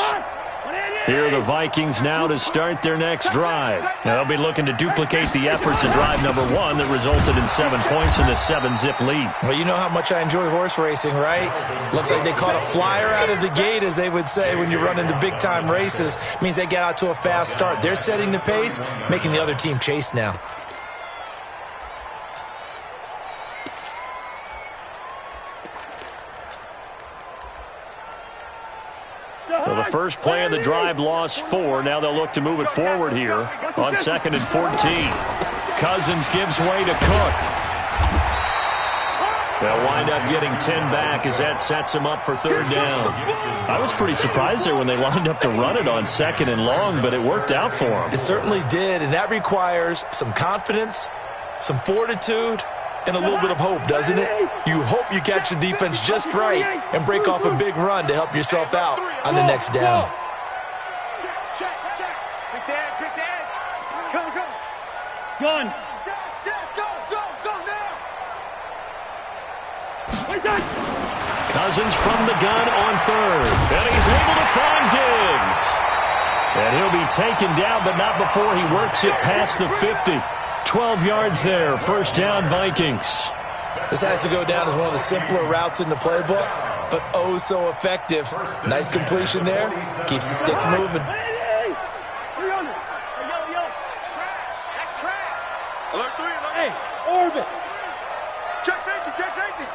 Here are the Vikings now to start their next drive. They'll be looking to duplicate the efforts of drive number 1 that resulted in 7 points in the 7-zip lead. Well, you know how much I enjoy horse racing, right? Looks like they caught a flyer out of the gate, as they would say when you're running the big-time races. Means they get out to a fast start. They're setting the pace, making the other team chase now. Well, the first play of the drive lost 4. Now they'll look to move it forward here on 2nd and 14. Cousins gives way to Cook. They'll wind up getting 10 back as that sets them up for 3rd down. I was pretty surprised there when they lined up to run it on 2nd and long, but it worked out for them. It certainly did, and that requires some confidence, some fortitude, and a little bit of hope, doesn't it? You hope you catch the defense just right and break off a big run to help yourself out on the next down. Check. Pick the edge. Go. Gun. Go now. Cousins from the gun on 3rd. And he's able to find Diggs. And he'll be taken down, but not before he works it past the 50. 12 yards there. 1st down, Vikings. This has to go down as one of the simpler routes in the playbook, but oh so effective. Nice completion there. Keeps the sticks moving. That's trash. Alert 3. Hey, orbit. Check safety.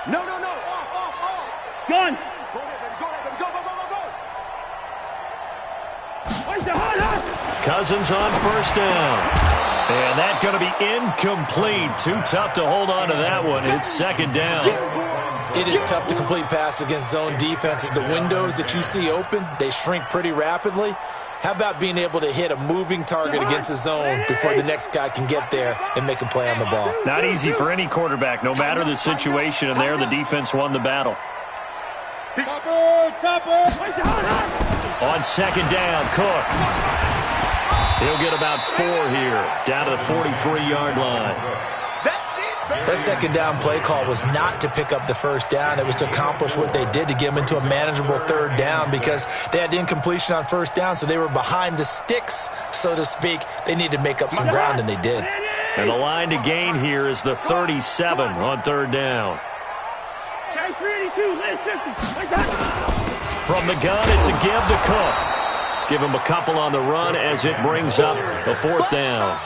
No. Off. Gun. Go there, baby. Go. Where's the hot? Cousins on 1st down. And that's going to be incomplete. Too tough to hold on to that one. It's 2nd down. It is tough to complete pass against zone defenses. The windows that you see open, they shrink pretty rapidly. How about being able to hit a moving target against a zone before the next guy can get there and make a play on the ball? Not easy for any quarterback, no matter the situation. And there, the defense won the battle. Chopper. On 2nd down, Cook. He'll get about 4 here, down to the 43-yard line. That 2nd down play call was not to pick up the 1st down. It was to accomplish what they did to get them into a manageable 3rd down because they had incompletion on 1st down, so they were behind the sticks, so to speak. They needed to make up some ground, and they did. And the line to gain here is the 37 on 3rd down. From the gun, it's a give to Cook. Give him a couple on the run as it brings up a 4th down.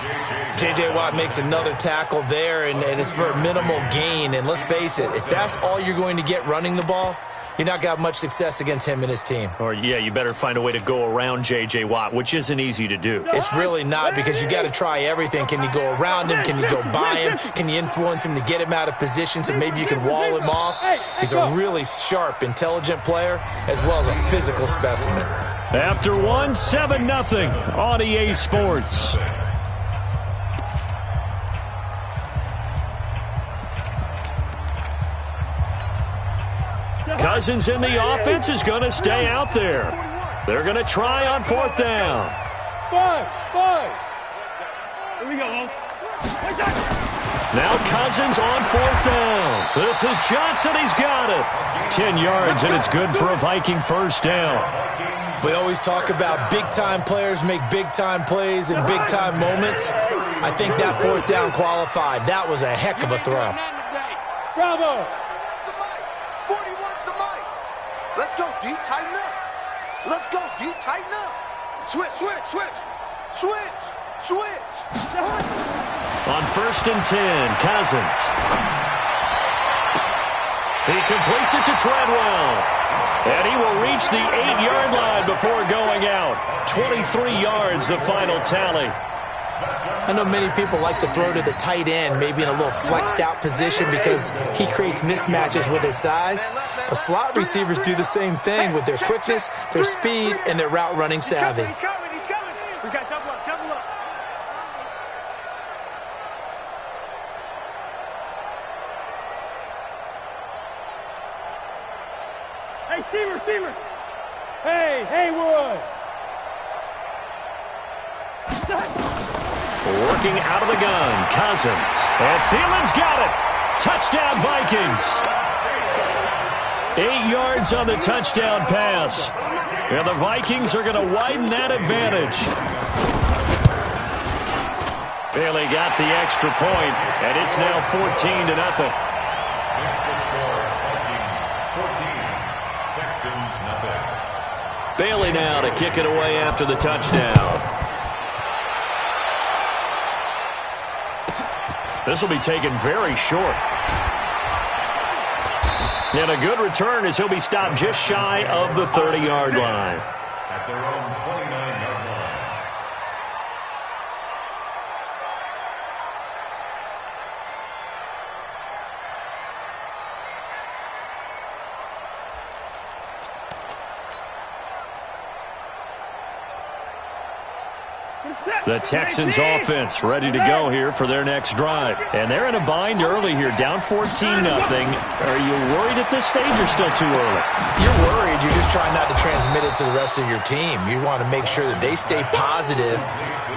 J.J. Watt makes another tackle there, and it's for a minimal gain. And let's face it, if that's all you're going to get running the ball, you're not going to have much success against him and his team. Or, yeah, you better find a way to go around J.J. Watt, which isn't easy to do. It's really not, because you got to try everything. Can you go around him? Can you go by him? Can you influence him to get him out of position so maybe you can wall him off? He's a really sharp, intelligent player as well as a physical specimen. After one, 7-0 on EA Sports. Cousins in the offense is going to stay out there. They're going to try on 4th down. 5. Here we go. Now Cousins on 4th down. This is Johnson. He's got it. 10 yards, and it's good for a Viking first down. We always talk about big-time players make big-time plays in big-time moments. I think that 4th down qualified. That was a heck of a throw. Bravo. 41's the mic. Let's go, D. Tighten up. Let's go, D. Tighten up. Switch. On 1st and 10, Cousins. He completes it to Treadwell. And he will reach the 8-yard line before going out. 23 yards, the final tally. I know many people like to throw to the tight end, maybe in a little flexed out position because he creates mismatches with his size. But slot receivers do the same thing with their quickness, their speed, and their route running savvy. He's coming. We got double up. Hey, Steamer. Hey, Haywood. Working out of the gun, Cousins. And Thielen's got it. Touchdown, Vikings. 8 yards on the touchdown pass. And the Vikings are going to widen that advantage. Bailey got the extra point, and it's now 14-0. Bailey now to kick it away after the touchdown. This will be taken very short. And a good return as he'll be stopped just shy of the 30-yard line. At their own 29-yard line. The Texans offense ready to go here for their next drive. And they're in a bind early here, down 14-0. Are you worried at this stage or still too early? You're worried. You're just trying not to transmit it to the rest of your team. You want to make sure that they stay positive.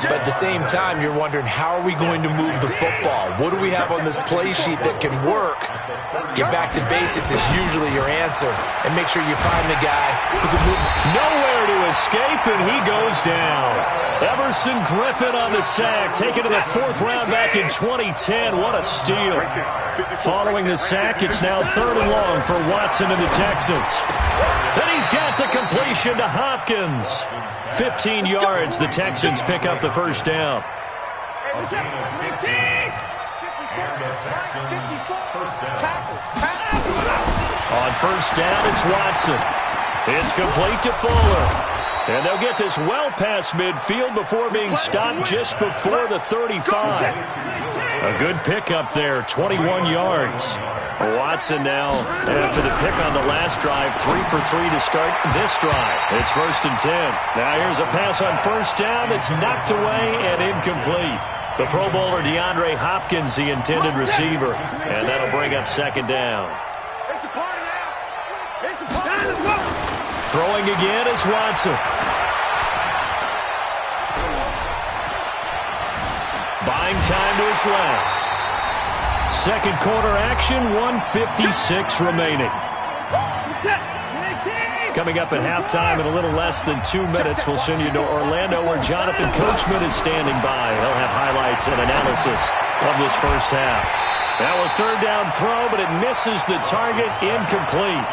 But at the same time, you're wondering, how are we going to move the football? What do we have on this play sheet that can work? Get back to basics is usually your answer. And make sure you find the guy who can move. Nowhere to escape, and he goes down. Everson Griffin on the sack, taken to the 4th round back in 2010. What a steal. Following the sack, it's now 3rd and long for Watson and the Texans. And he's got the completion to Hopkins. 15 yards, the Texans pick up the first down. On first down, it's Watson. It's complete to Fuller. And they'll get this well past midfield before being stopped just before the 35. A good pickup there, 21 yards. Watson now, after the pick on the last drive, 3 for 3 to start this drive. It's 1st and 10. Now here's a pass on first down. It's knocked away and incomplete. The Pro Bowler DeAndre Hopkins, the intended receiver. And that'll bring up 2nd down. Throwing again is Watson. Buying time to his left. Second quarter action, 1:56 remaining. Coming up at halftime in a little less than 2 minutes, we'll send you to Orlando where Jonathan Coachman is standing by. He'll have highlights and analysis of this first half. Now a 3rd down throw, but it misses the target, incomplete.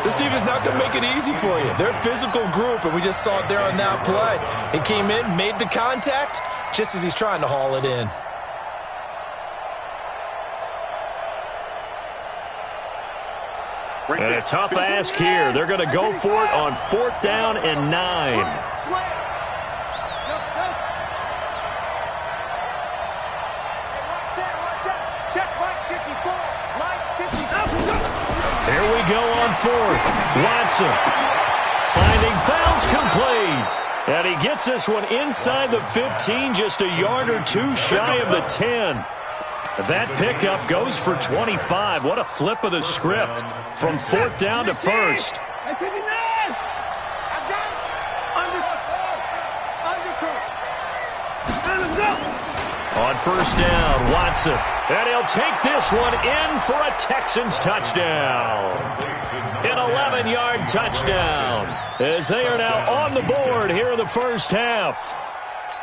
This team is not going to make it easy for you. They're a physical group, and we just saw it there on that play. He came in, made the contact, just as he's trying to haul it in. Right And there. a tough ask here. They're going to go for it on 4th down and 9. Slam. Check line 54. Line 54. Here we go on 4th. Watson finding fouls complete. And he gets this one inside the 15, just a yard or two shy of the 10. That pickup goes for 25. What a flip of the script from 4th down to 1st. Hey, 59. I got it. Undercut. On 1st down, Watson. And he'll take this one in for a Texans touchdown. An 11-yard touchdown as they are now on the board here in the first half.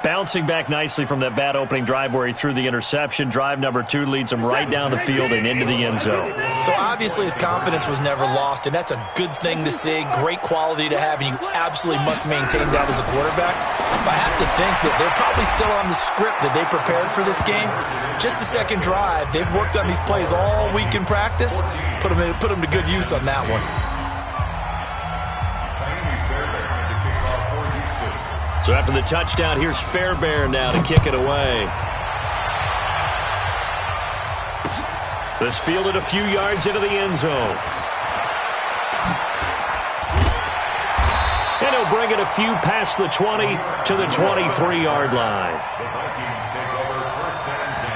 Bouncing back nicely from that bad opening drive where he threw the interception. Drive number 2 leads him right down the field and into the end zone. So obviously his confidence was never lost, and that's a good thing to see. Great quality to have, and you absolutely must maintain that as a quarterback. But I have to think that they're probably still on the script that they prepared for this game. Just the second drive, they've worked on these plays all week in practice. Put them to good use on that one. So after the touchdown, here's Fairbairn now to kick it away. This fielded a few yards into the end zone. And he'll bring it a few past the 20 to the 23-yard line. The Vikings take over 1st and 10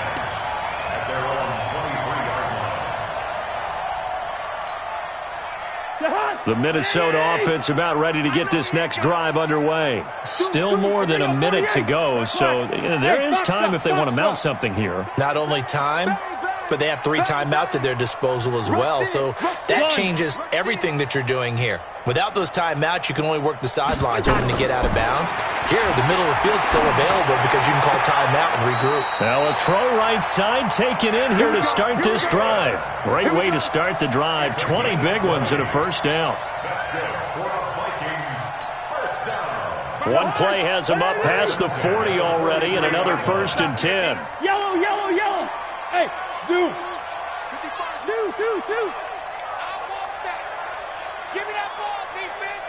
at their own 23-yard line. The Minnesota offense about ready to get this next drive underway. Still more than a minute to go, so there is time if they want to mount something here. Not only time, but they have 3 timeouts at their disposal as well, so that changes everything that you're doing here. Without those timeouts, you can only work the sidelines hoping to get out of bounds. Here, the middle of the field's still available because you can call timeout and regroup. Now a throw right side taken in here to start this drive. Great way to start the drive. 20 big ones and a first down. That's good for the Vikings. First down. One play has them up past the 40 already, and another 1st and 10. Yellow, yellow, yellow. Hey, zoom. 2. Give me that ball, defense.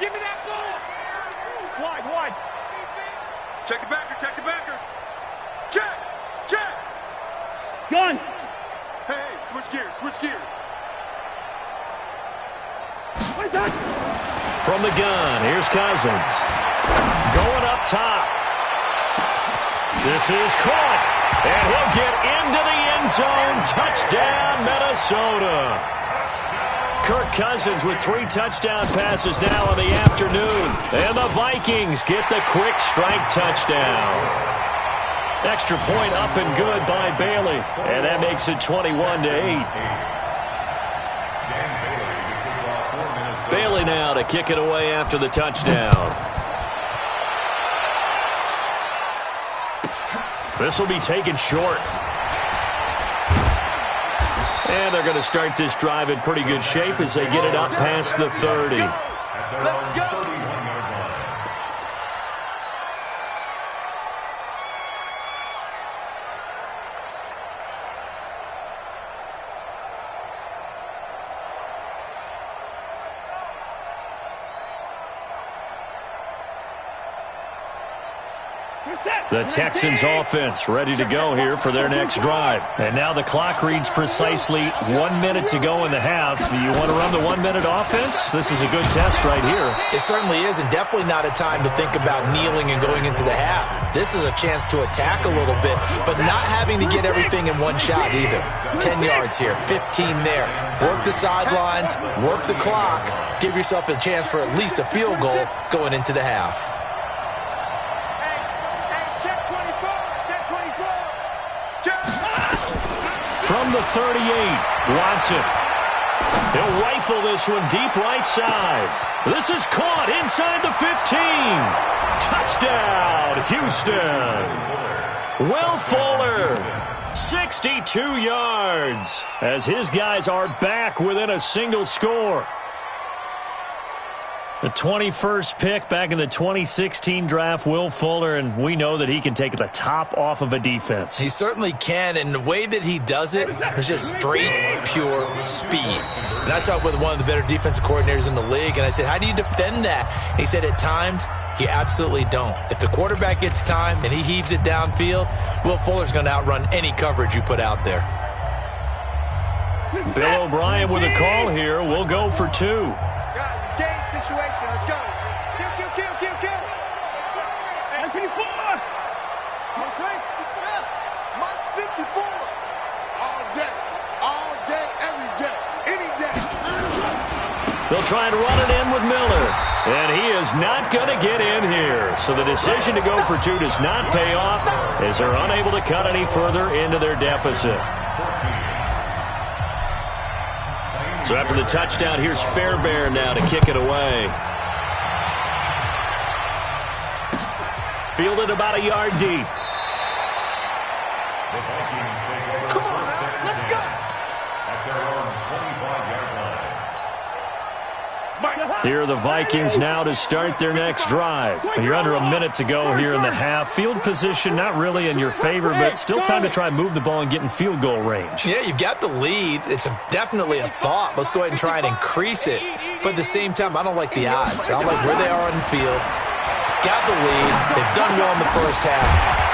Give me that ball. Wide. Check the backer. Check the backer. Check. Gun. Hey, switch gears. What's that? From the gun, here's Cousins. Going up top. This is caught. And he'll get into the end zone. Touchdown, Minnesota. Kirk Cousins with 3 touchdown passes now in the afternoon. And the Vikings get the quick strike touchdown. Extra point up and good by Bailey. And that makes it 21-8. Bailey now to kick it away after the touchdown. This will be taken short. And they're going to start this drive in pretty good shape as they get it up past the 30. Let's go. 31-yard line. The Texans offense ready to go here for their next drive. And now the clock reads precisely 1 minute to go in the half. You want to run the 1 minute offense? This is a good test right here. It certainly is, and definitely not a time to think about kneeling and going into the half. This is a chance to attack a little bit, but not having to get everything in one shot either. 10 yards here, 15 there. Work the sidelines, work the clock, give yourself a chance for at least a field goal going into the half. From the 38, Watson. He'll rifle this one deep right side. This is caught inside the 15. Touchdown, Houston. Will Fuller, 62 yards, as his guys are back within a single score. The 21st pick back in the 2016 draft, Will Fuller, and we know that he can take the top off of a defense. He certainly can, and the way that he does it is just straight, pure speed. And I saw it with one of the better defensive coordinators in the league, and I said, how do you defend that? And he said, at times, you absolutely don't. If the quarterback gets time and he heaves it downfield, Will Fuller's going to outrun any coverage you put out there. Bill O'Brien with a call here. We'll go for 2. Guys, it's game situation. Let's go. Kill, kill, kill, kill, kill. Hey, 54. Okay, Mike 54. All day, every day, any day. They'll try and run it in with Miller. And he is not going to get in here. So the decision to go for 2 does not pay off as they're unable to cut any further into their deficit. So after the touchdown, here's Fairbairn now to kick it away. Fielded about a yard deep. The Vikings take over. Come on now, let's go. At their own 25-yard line. Here are the Vikings now to start their next drive. You're under a minute to go here in the half. Field position not really in your favor, but still time to try and move the ball and get in field goal range. Yeah, you've got the lead. It's definitely a thought. Let's go ahead and try and increase it. But at the same time, I don't like the odds. I don't like where they are on the field. Got the lead. They've done well in the first half.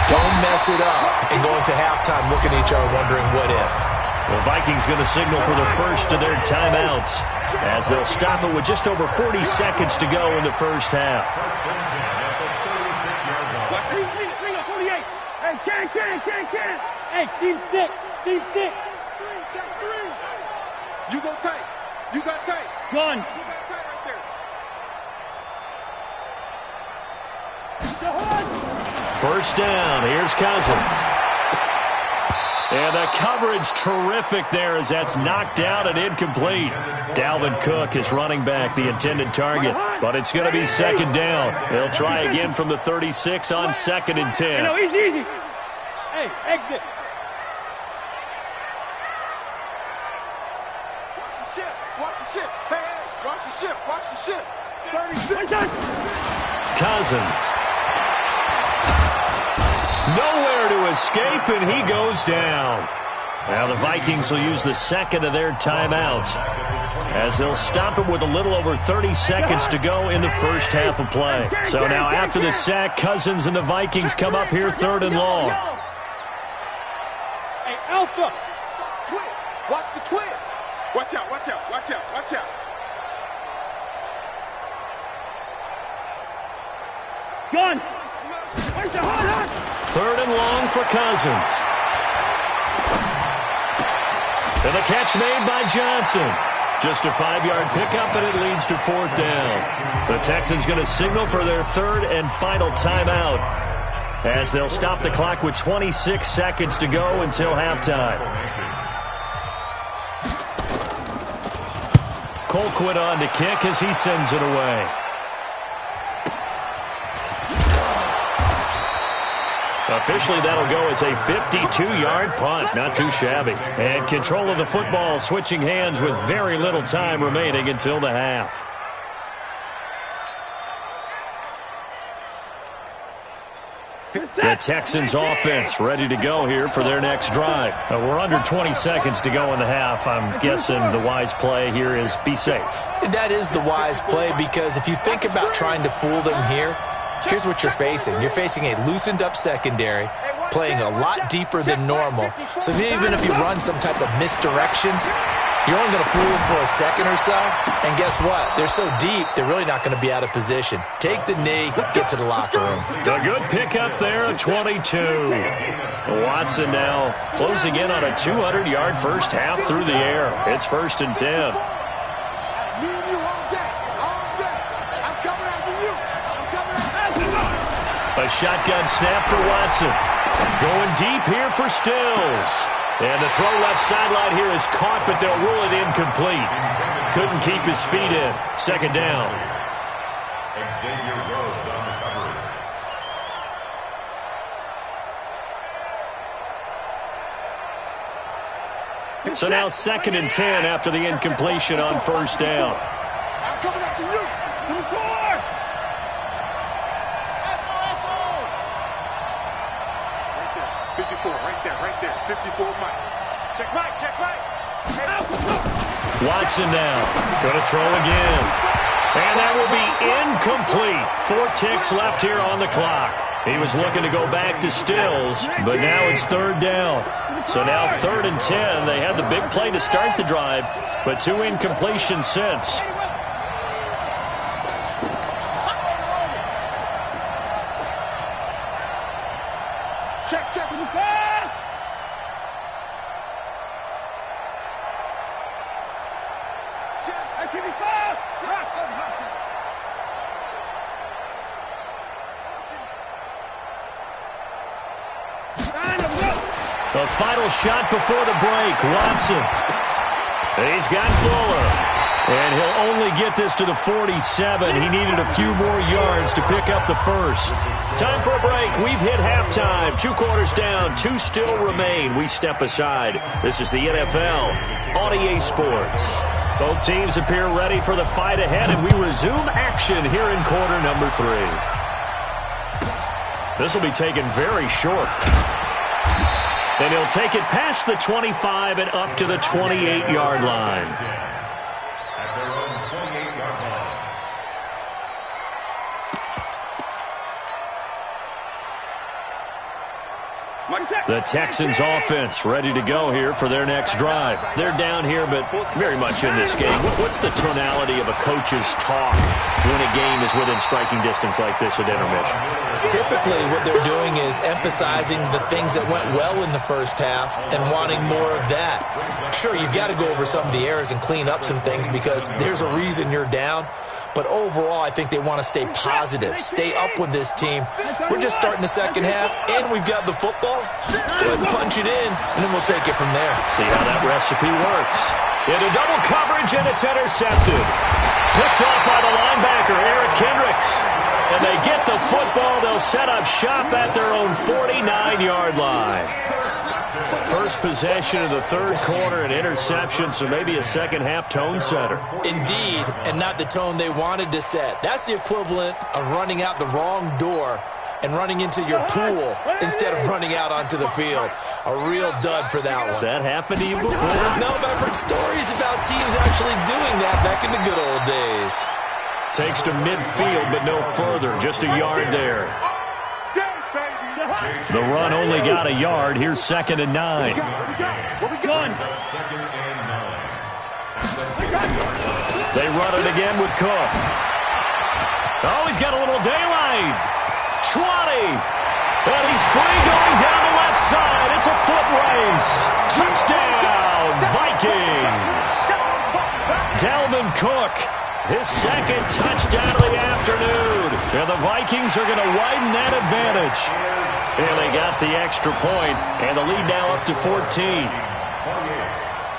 Don't mess it up and go into halftime looking at each other wondering what if. The Vikings going to signal for the first of their timeouts as they'll stop it with just over 40 seconds to go in the first half. First and 10 at the 36-yard line. Watch it. 48. Hey, can. Hey, seam 6. Seam 6. Check 3. You go tight. You got tight. Gun. You got tight right there. First down. Here's Cousins. And the coverage terrific there as that's knocked out and incomplete. Dalvin Cook is running back, the intended target, but it's going to be second down. They'll try again from the 36 on 2nd and 10. No, easy. Hey, exit. Watch the ship. Hey, watch the ship. Watch the ship. 36. Cousins. Nowhere to escape, and he goes down. Now the Vikings will use the second of their timeouts as they'll stop it with a little over 30 seconds to go in the first half of play. So now after the sack, Cousins and the Vikings come up here 3rd and long. Hey, Alpha. Watch the twist. Watch out, watch out, watch out, watch out. Gun. Where's the hot? 3rd and long for Cousins. And the catch made by Johnson. Just a 5-yard pickup, and it leads to 4th down. The Texans going to signal for their 3rd and final timeout as they'll stop the clock with 26 seconds to go until halftime. Colquitt on to kick as he sends it away. Officially, that'll go as a 52-yard punt. Not too shabby. And control of the football switching hands with very little time remaining until the half. The Texans offense ready to go here for their next drive. We're under 20 seconds to go in the half. I'm guessing the wise play here is be safe. That is the wise play because if you think about trying to fool them here, here's what you're facing. You're facing a loosened up secondary, playing a lot deeper than normal. So even if you run some type of misdirection, you're only going to fool them for a second or so. And guess what? They're so deep, they're really not going to be out of position. Take the knee, get to the locker room. A good pickup there at 22. Watson now closing in on a 200-yard first half through the air. It's 1st and 10. Me and you all day. I'm coming after you. I'm coming after you. A shotgun snap for Watson. Going deep here for Stills. And the throw left sideline here is caught, but they'll rule it incomplete. Couldn't keep his feet in. Second down. Xavier Rhodes on the coverage. So now 2nd and 10 after the incompletion on first down. I'm coming after you. Right there. 54 Mike. Check Mike. Watson now. Going to throw again. And that will be incomplete. 4 ticks left here on the clock. He was looking to go back to Stills, but now it's 3rd down. So now 3rd and 10. They had the big play to start the drive, but 2 incompletions since. Check. The final shot before the break. Watson. He's got Fuller. And he'll only get this to the 47. He needed a few more yards to pick up the first. Time for a break. We've hit halftime. 2 quarters down. 2 still remain. We step aside. This is the NFL on EA Sports. Both teams appear ready for the fight ahead, and we resume action here in quarter number 3. This will be taken very short. And he'll take it past the 25 and up to the 28-yard line. At their own 28-yard line. The Texans offense ready to go here for their next drive. They're down here, but very much in this game. What's the tonality of a coach's talk when a game is within striking distance like this at intermission? Typically, what they're doing is emphasizing the things that went well in the first half and wanting more of that. Sure, you've got to go over some of the errors and clean up some things because there's a reason you're down. But overall, I think they want to stay positive, stay up with this team. We're just starting the second half, and we've got the football. Let's go ahead and punch it in, and then we'll take it from there. See how that recipe works. Into double coverage, and it's intercepted. Picked off by the linebacker, Eric Kendricks. And they get the football. They'll set up shop at their own 49-yard line. First possession of the 3rd quarter, an interception, so maybe a second-half tone setter. Indeed, and not the tone they wanted to set. That's the equivalent of running out the wrong door and running into your pool instead of running out onto the field. A real dud for that one. Has that happened to you before? No, but I've heard stories about teams actually doing that back in the good old days. Takes to midfield, but no further. Just a yard there. The run only got a yard. Here's 2nd and 9. Where we going? 2nd and 9. They run it again with Cook. Oh, he's got a little daylight. 20. And he's free going down the left side. It's a foot race. Touchdown, Vikings. Dalvin Cook, his 2nd touchdown of the afternoon. And the Vikings are going to widen that advantage. And they got the extra point, and the lead now up to 14. 48.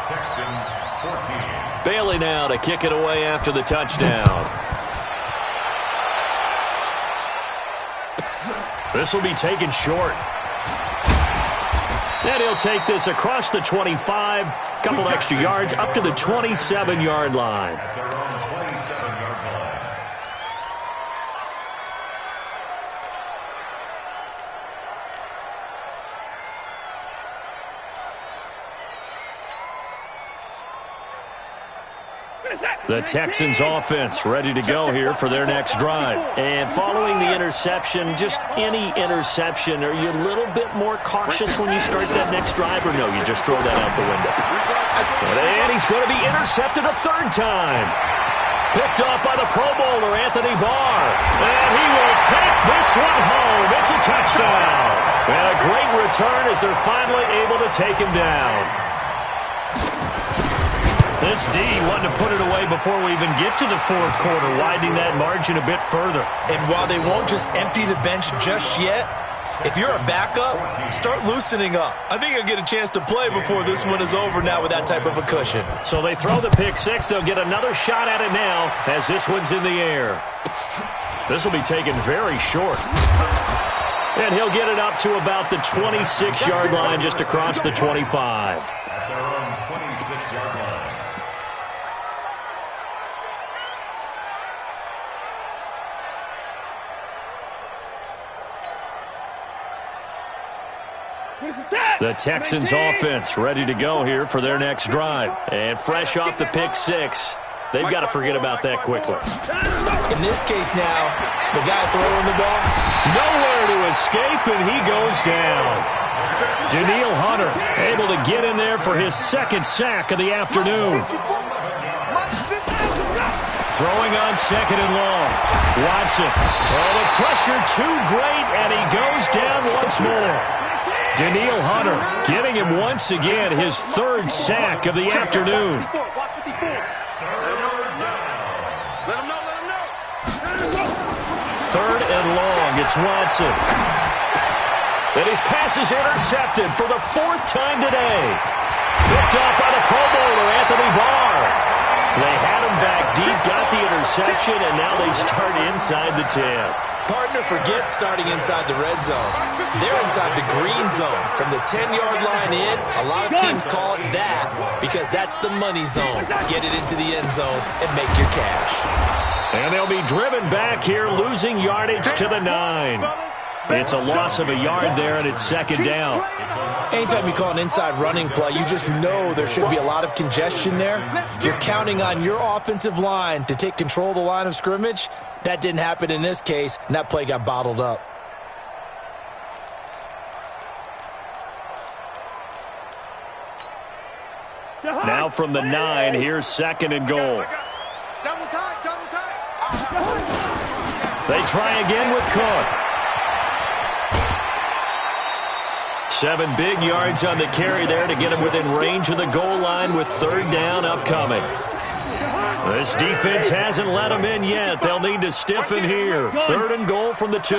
Texans 14. Bailey now to kick it away after the touchdown. This will be taken short. And he'll take this across the 25, couple extra yards, up to the 27-yard line. At their own 27-yard line. The Texans offense ready to go here for their next drive. And following the interception, just any interception, are you a little bit more cautious when you start that next drive, or no, you just throw that out the window? And he's going to be intercepted a 3rd time. Picked off by the Pro Bowler, Anthony Barr. And he will take this one home. It's a touchdown. And a great return as they're finally able to take him down. This D wanting to put it away before we even get to the 4th quarter, widening that margin a bit further. And while they won't just empty the bench just yet, if you're a backup, start loosening up. I think you'll get a chance to play before this one is over now with that type of a cushion. So they throw the pick 6. They'll get another shot at it now as this one's in the air. This will be taken very short. And he'll get it up to about the 26-yard line, just across the 25. At their own 26-yard line. The Texans offense ready to go here for their next drive. And fresh off the pick six, they've got to forget about that quickly. In this case now, the guy throwing the ball, nowhere to escape, and he goes down. Danielle Hunter able to get in there for his second sack of the afternoon. Throwing on second and long. Watson. Oh, the pressure too great, and he goes down once more. Danielle Hunter getting him once again his third sack of the afternoon. Third and long. It's Watson. And his pass is intercepted for the fourth time today. Picked up by the Pro Bowler, Anthony Barr. They had him back deep, got the interception, and now they start inside the 10. Partner forgets starting inside the red zone. They're inside the green zone. From the 10-yard line in, a lot of teams call it that because that's the money zone. Get it into the end zone and make your cash. And they'll be driven back here, losing yardage to the 9. It's a loss of a yard there, and it's second down. Anytime you call an inside running play, you just know there should be a lot of congestion there. You're counting on your offensive line to take control of the line of scrimmage. That didn't happen in this case, and that play got bottled up. Now from the 9, here's second and goal. They try again with Cook. 7 big yards on the carry there to get him within range of the goal line with third down upcoming. This defense hasn't let them in yet. They'll need to stiffen here. Third and goal from the 2.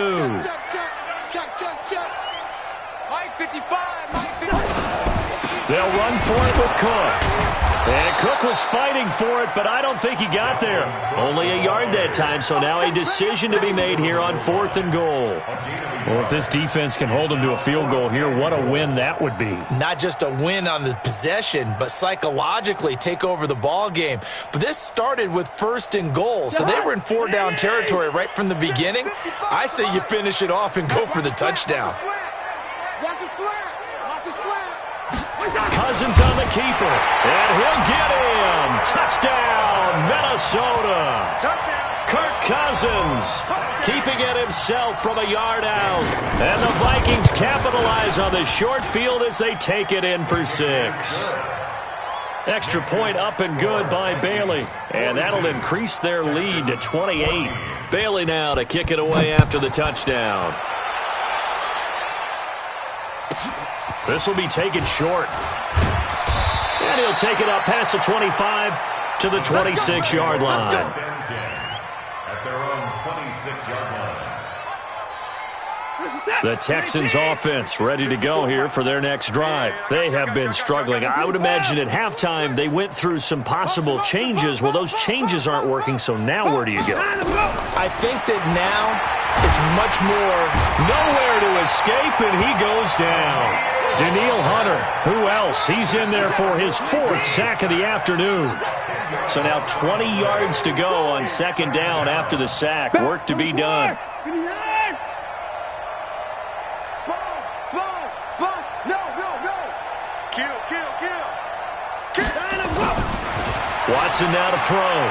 They'll run for it with Cook. And Cook was fighting for it, but I don't think he got there. Only a yard that time, so now a decision to be made here on fourth and goal. Well, if this defense can hold them to a field goal here, what a win that would be. Not just a win on the possession, but psychologically take over the ball game. But this started with first and goal, so they were in 4-down territory right from the beginning. I say you finish it off and go for the touchdown. Cousins on the keeper, and he'll get in. Touchdown, Minnesota. Kirk Cousins keeping it himself from a yard out. And the Vikings capitalize on the short field as they take it in for 6. Extra point up and good by Bailey. And that'll increase their lead to 28. Bailey now to kick it away after the touchdown. This will be taken short. And he'll take it up past the 25 to the 26-yard line. At their own 26-yard line. The Texans offense ready to go here for their next drive. They have been struggling. I would imagine at halftime they went through some possible changes. Well, those changes aren't working, so now where do you go? I think that now it's much more nowhere to escape, and he goes down. Danielle Hunter, who else? He's in there for his 4th sack of the afternoon. So now 20 yards to go on second down after the sack. Work to be done. Watson now to throw.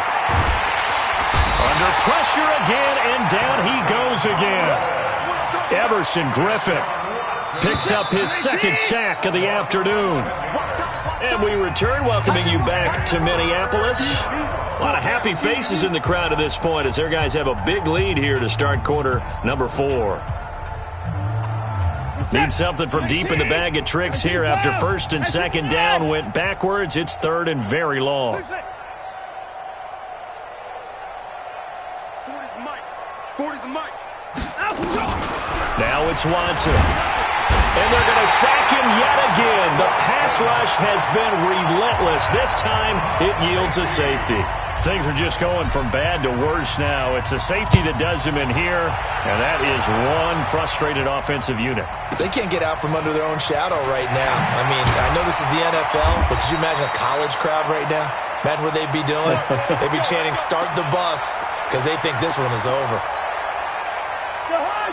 Under pressure again, and down he goes again. Everson Griffin picks up his second sack of the afternoon. And we return, welcoming you back to Minneapolis. A lot of happy faces in the crowd at this point as their guys have a big lead here to start quarter number 4. Need something from deep in the bag of tricks here after first and second down went backwards. It's third and very long. Now it's Watson. And they're going to sack him yet again. The pass rush has been relentless. This time it yields a safety. Things are just going from bad to worse now. It's a safety that does him in here, and that is one frustrated offensive unit. They can't get out from under their own shadow right now. I mean, I know this is the NFL, but could you imagine a college crowd right now? Imagine what they'd be doing. They'd be chanting, "Start the bus," because they think this one is over.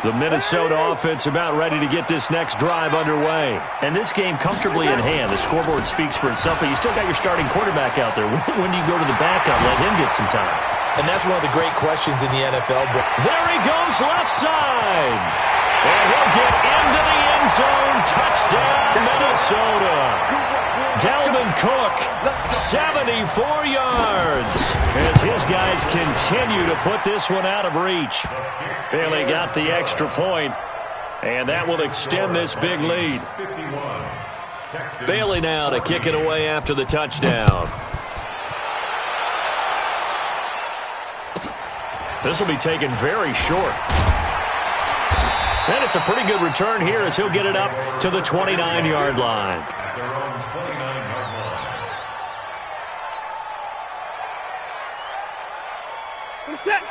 The Minnesota offense about ready to get this next drive underway. And this game comfortably in hand. The scoreboard speaks for itself, but you still got your starting quarterback out there. When do you go to the backup, let him get some time? And that's one of the great questions in the NFL. There he goes left side. And he'll get into the end zone. Touchdown, Minnesota. Dalvin Cook, 74 yards. As his guys continue to put this one out of reach. Bailey got the extra point, and that will extend this big lead. Bailey now to kick it away after the touchdown. This will be taken very short. And it's a pretty good return here as he'll get it up to the 29-yard line.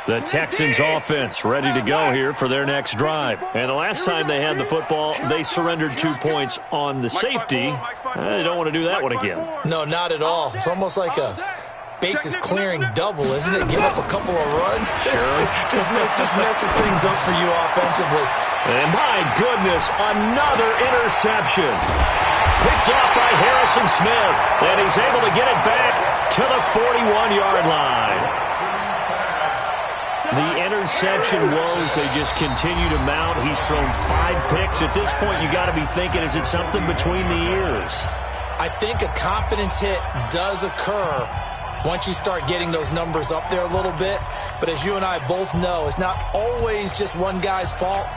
The Texans offense ready to go here for their next drive. And the last time they had the football, they surrendered 2 points on the safety. They don't want to do that one again. No, not at all. It's almost like a bases clearing double, isn't it? Give up a couple of runs. Sure. just messes things up for you offensively. And my goodness, another interception. Picked off by Harrison Smith. And he's able to get it back to the 41-yard line. The interception woes, they just continue to mount. He's thrown 5 picks. At this point, you got to be thinking, is it something between the ears? I think a confidence hit does occur once you start getting those numbers up there a little bit. But as you and I both know, it's not always just one guy's fault.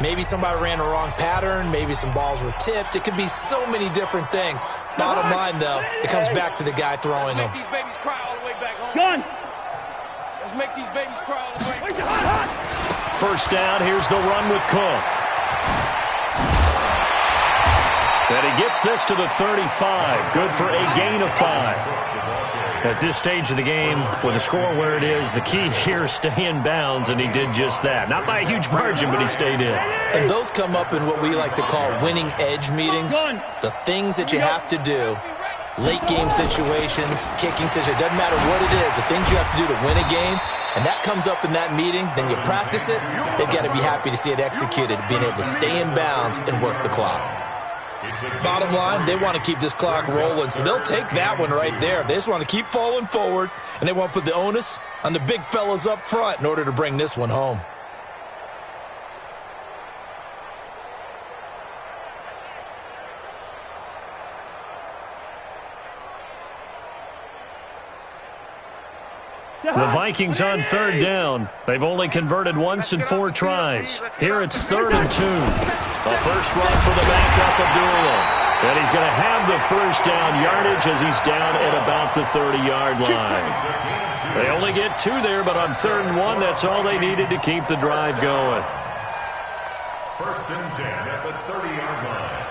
Maybe somebody ran a wrong pattern. Maybe some balls were tipped. It could be so many different things. Bottom line, though, it comes back to the guy throwing them. These babies cry all the way back home. Gun. Let's make these babies cry all the way. First down, here's the run with Cook. And he gets this to the 35. Good for a gain of 5. At this stage of the game, with the score where it is, the key here is stay in bounds, and he did just that. Not by a huge margin, but he stayed in. And those come up in what we like to call winning edge meetings. The things that you have to do, late game situations, kicking situations, doesn't matter what it is, the things you have to do to win a game, and that comes up in that meeting, then you practice it, they've got to be happy to see it executed, being able to stay in bounds and work the clock. Bottom line, they want to keep this clock rolling, so they'll take that one right there. They just want to keep falling forward, and they want to put the onus on the big fellas up front in order to bring this one home. The Vikings on third down. They've only converted once in 4 tries. Here it's 3rd and 2. A first run for the backup, Abdullah. And he's going to have the first down yardage as he's down at about the 30-yard line. They only get 2 there, but on 3rd and 1, that's all they needed to keep the drive going. 1st and 10 at the 30-yard line.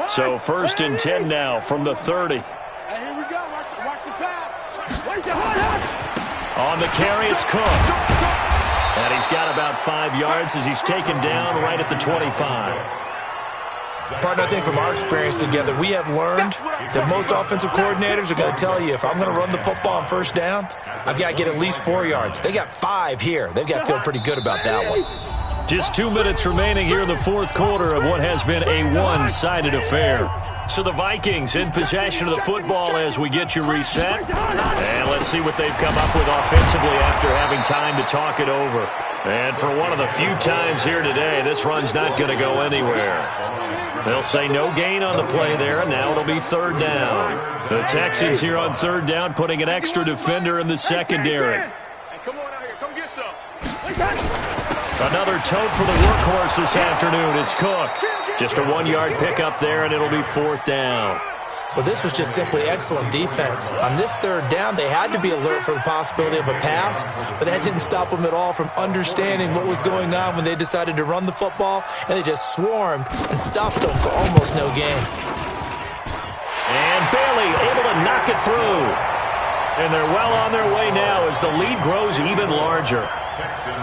So 1st and 10 now from the 30. Hey, here we go. Watch the pass. On the carry, it's Cook. And he's got about 5 yards as he's taken down right at the 25. Partner, I think from our experience together, we have learned that most offensive coordinators are going to tell you, if I'm going to run the football on first down, I've got to get at least 4 yards. They got 5 here. They've got to feel pretty good about that one. Just 2 minutes remaining here in the 4th quarter of what has been a one-sided affair. So the Vikings in possession of the football as we get you reset. And let's see what they've come up with offensively after having time to talk it over. And for one of the few times here today, this run's not going to go anywhere. They'll say no gain on the play there, and now it'll be 3rd down. The Texans here on 3rd down putting an extra defender in the secondary. Hey, come on out here. Come get some. Another tote for the workhorse this afternoon. It's Cook. Just a 1-yard pickup there, and it'll be 4th down. Well, this was just simply excellent defense. On this 3rd down, they had to be alert for the possibility of a pass, but that didn't stop them at all from understanding what was going on when they decided to run the football, and they just swarmed and stopped them for almost no gain. And Bailey able to knock it through. And they're well on their way now as the lead grows even larger.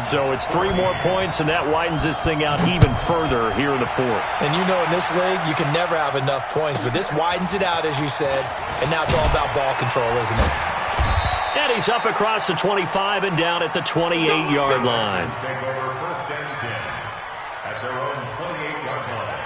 So it's 3 more points, and that widens this thing out even further here in the fourth. And you know in this league, you can never have enough points, but this widens it out, as you said, and now it's all about ball control, isn't it? And he's up across the 25 and down at the 28-yard line. Take over first and 10 at their own 28-yard line.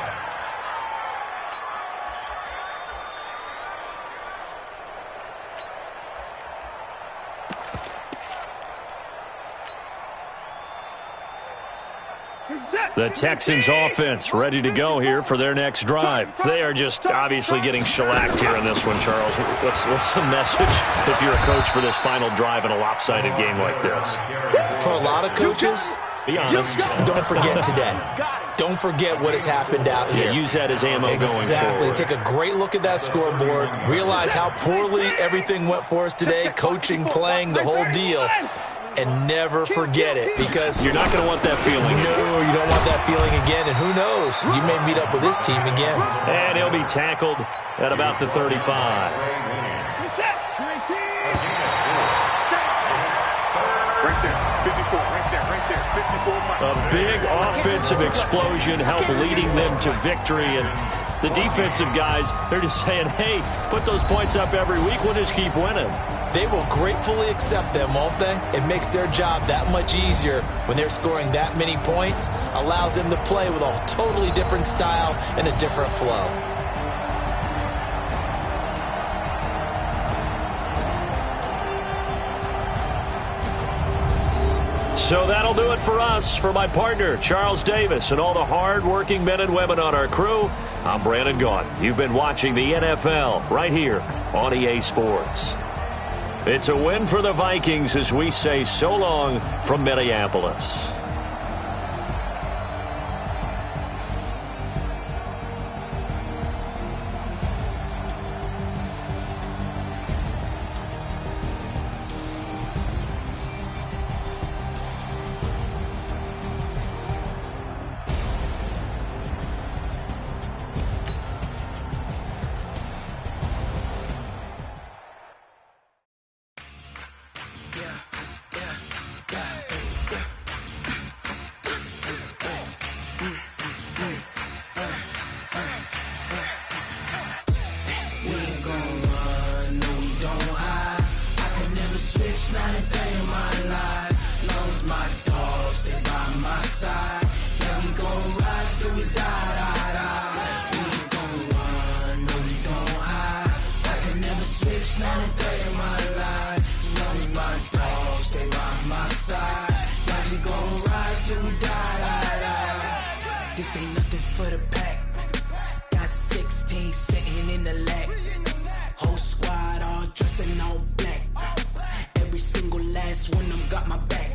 The Texans offense ready to go here for their next drive. They are just obviously getting shellacked here in this one, Charles. What's the message if you're a coach for this final drive in a lopsided game like this? For a lot of coaches, Be honest. don't forget today. Don't forget what has happened out here. Yeah, use that as ammo going forward. Exactly. Take a great look at that scoreboard. Realize how poorly everything went for us today, coaching, playing, the whole deal. And never forget it, because You're not going to want that feeling. no, you don't want that feeling again. And who knows? You may meet up with this team again. And he'll be tackled at about the 35. Right there, 54, right there, 54. A big offensive explosion helped leading them to victory. And the defensive guys, they're just saying, hey, put those points up every week. We'll just keep winning. They will gratefully accept them, won't they? It makes their job that much easier when they're scoring that many points. Allows them to play with a totally different style and a different flow. So that'll do it for us. For my partner, Charles Davis, and all the hard-working men and women on our crew, I'm Brandon Gaudin. You've been watching the NFL right here on EA Sports. It's a win for the Vikings as we say so long from Minneapolis. This ain't nothing for the pack. Got 16 sitting in the lap. Whole squad all dressing all black. Every single last one of them got my back.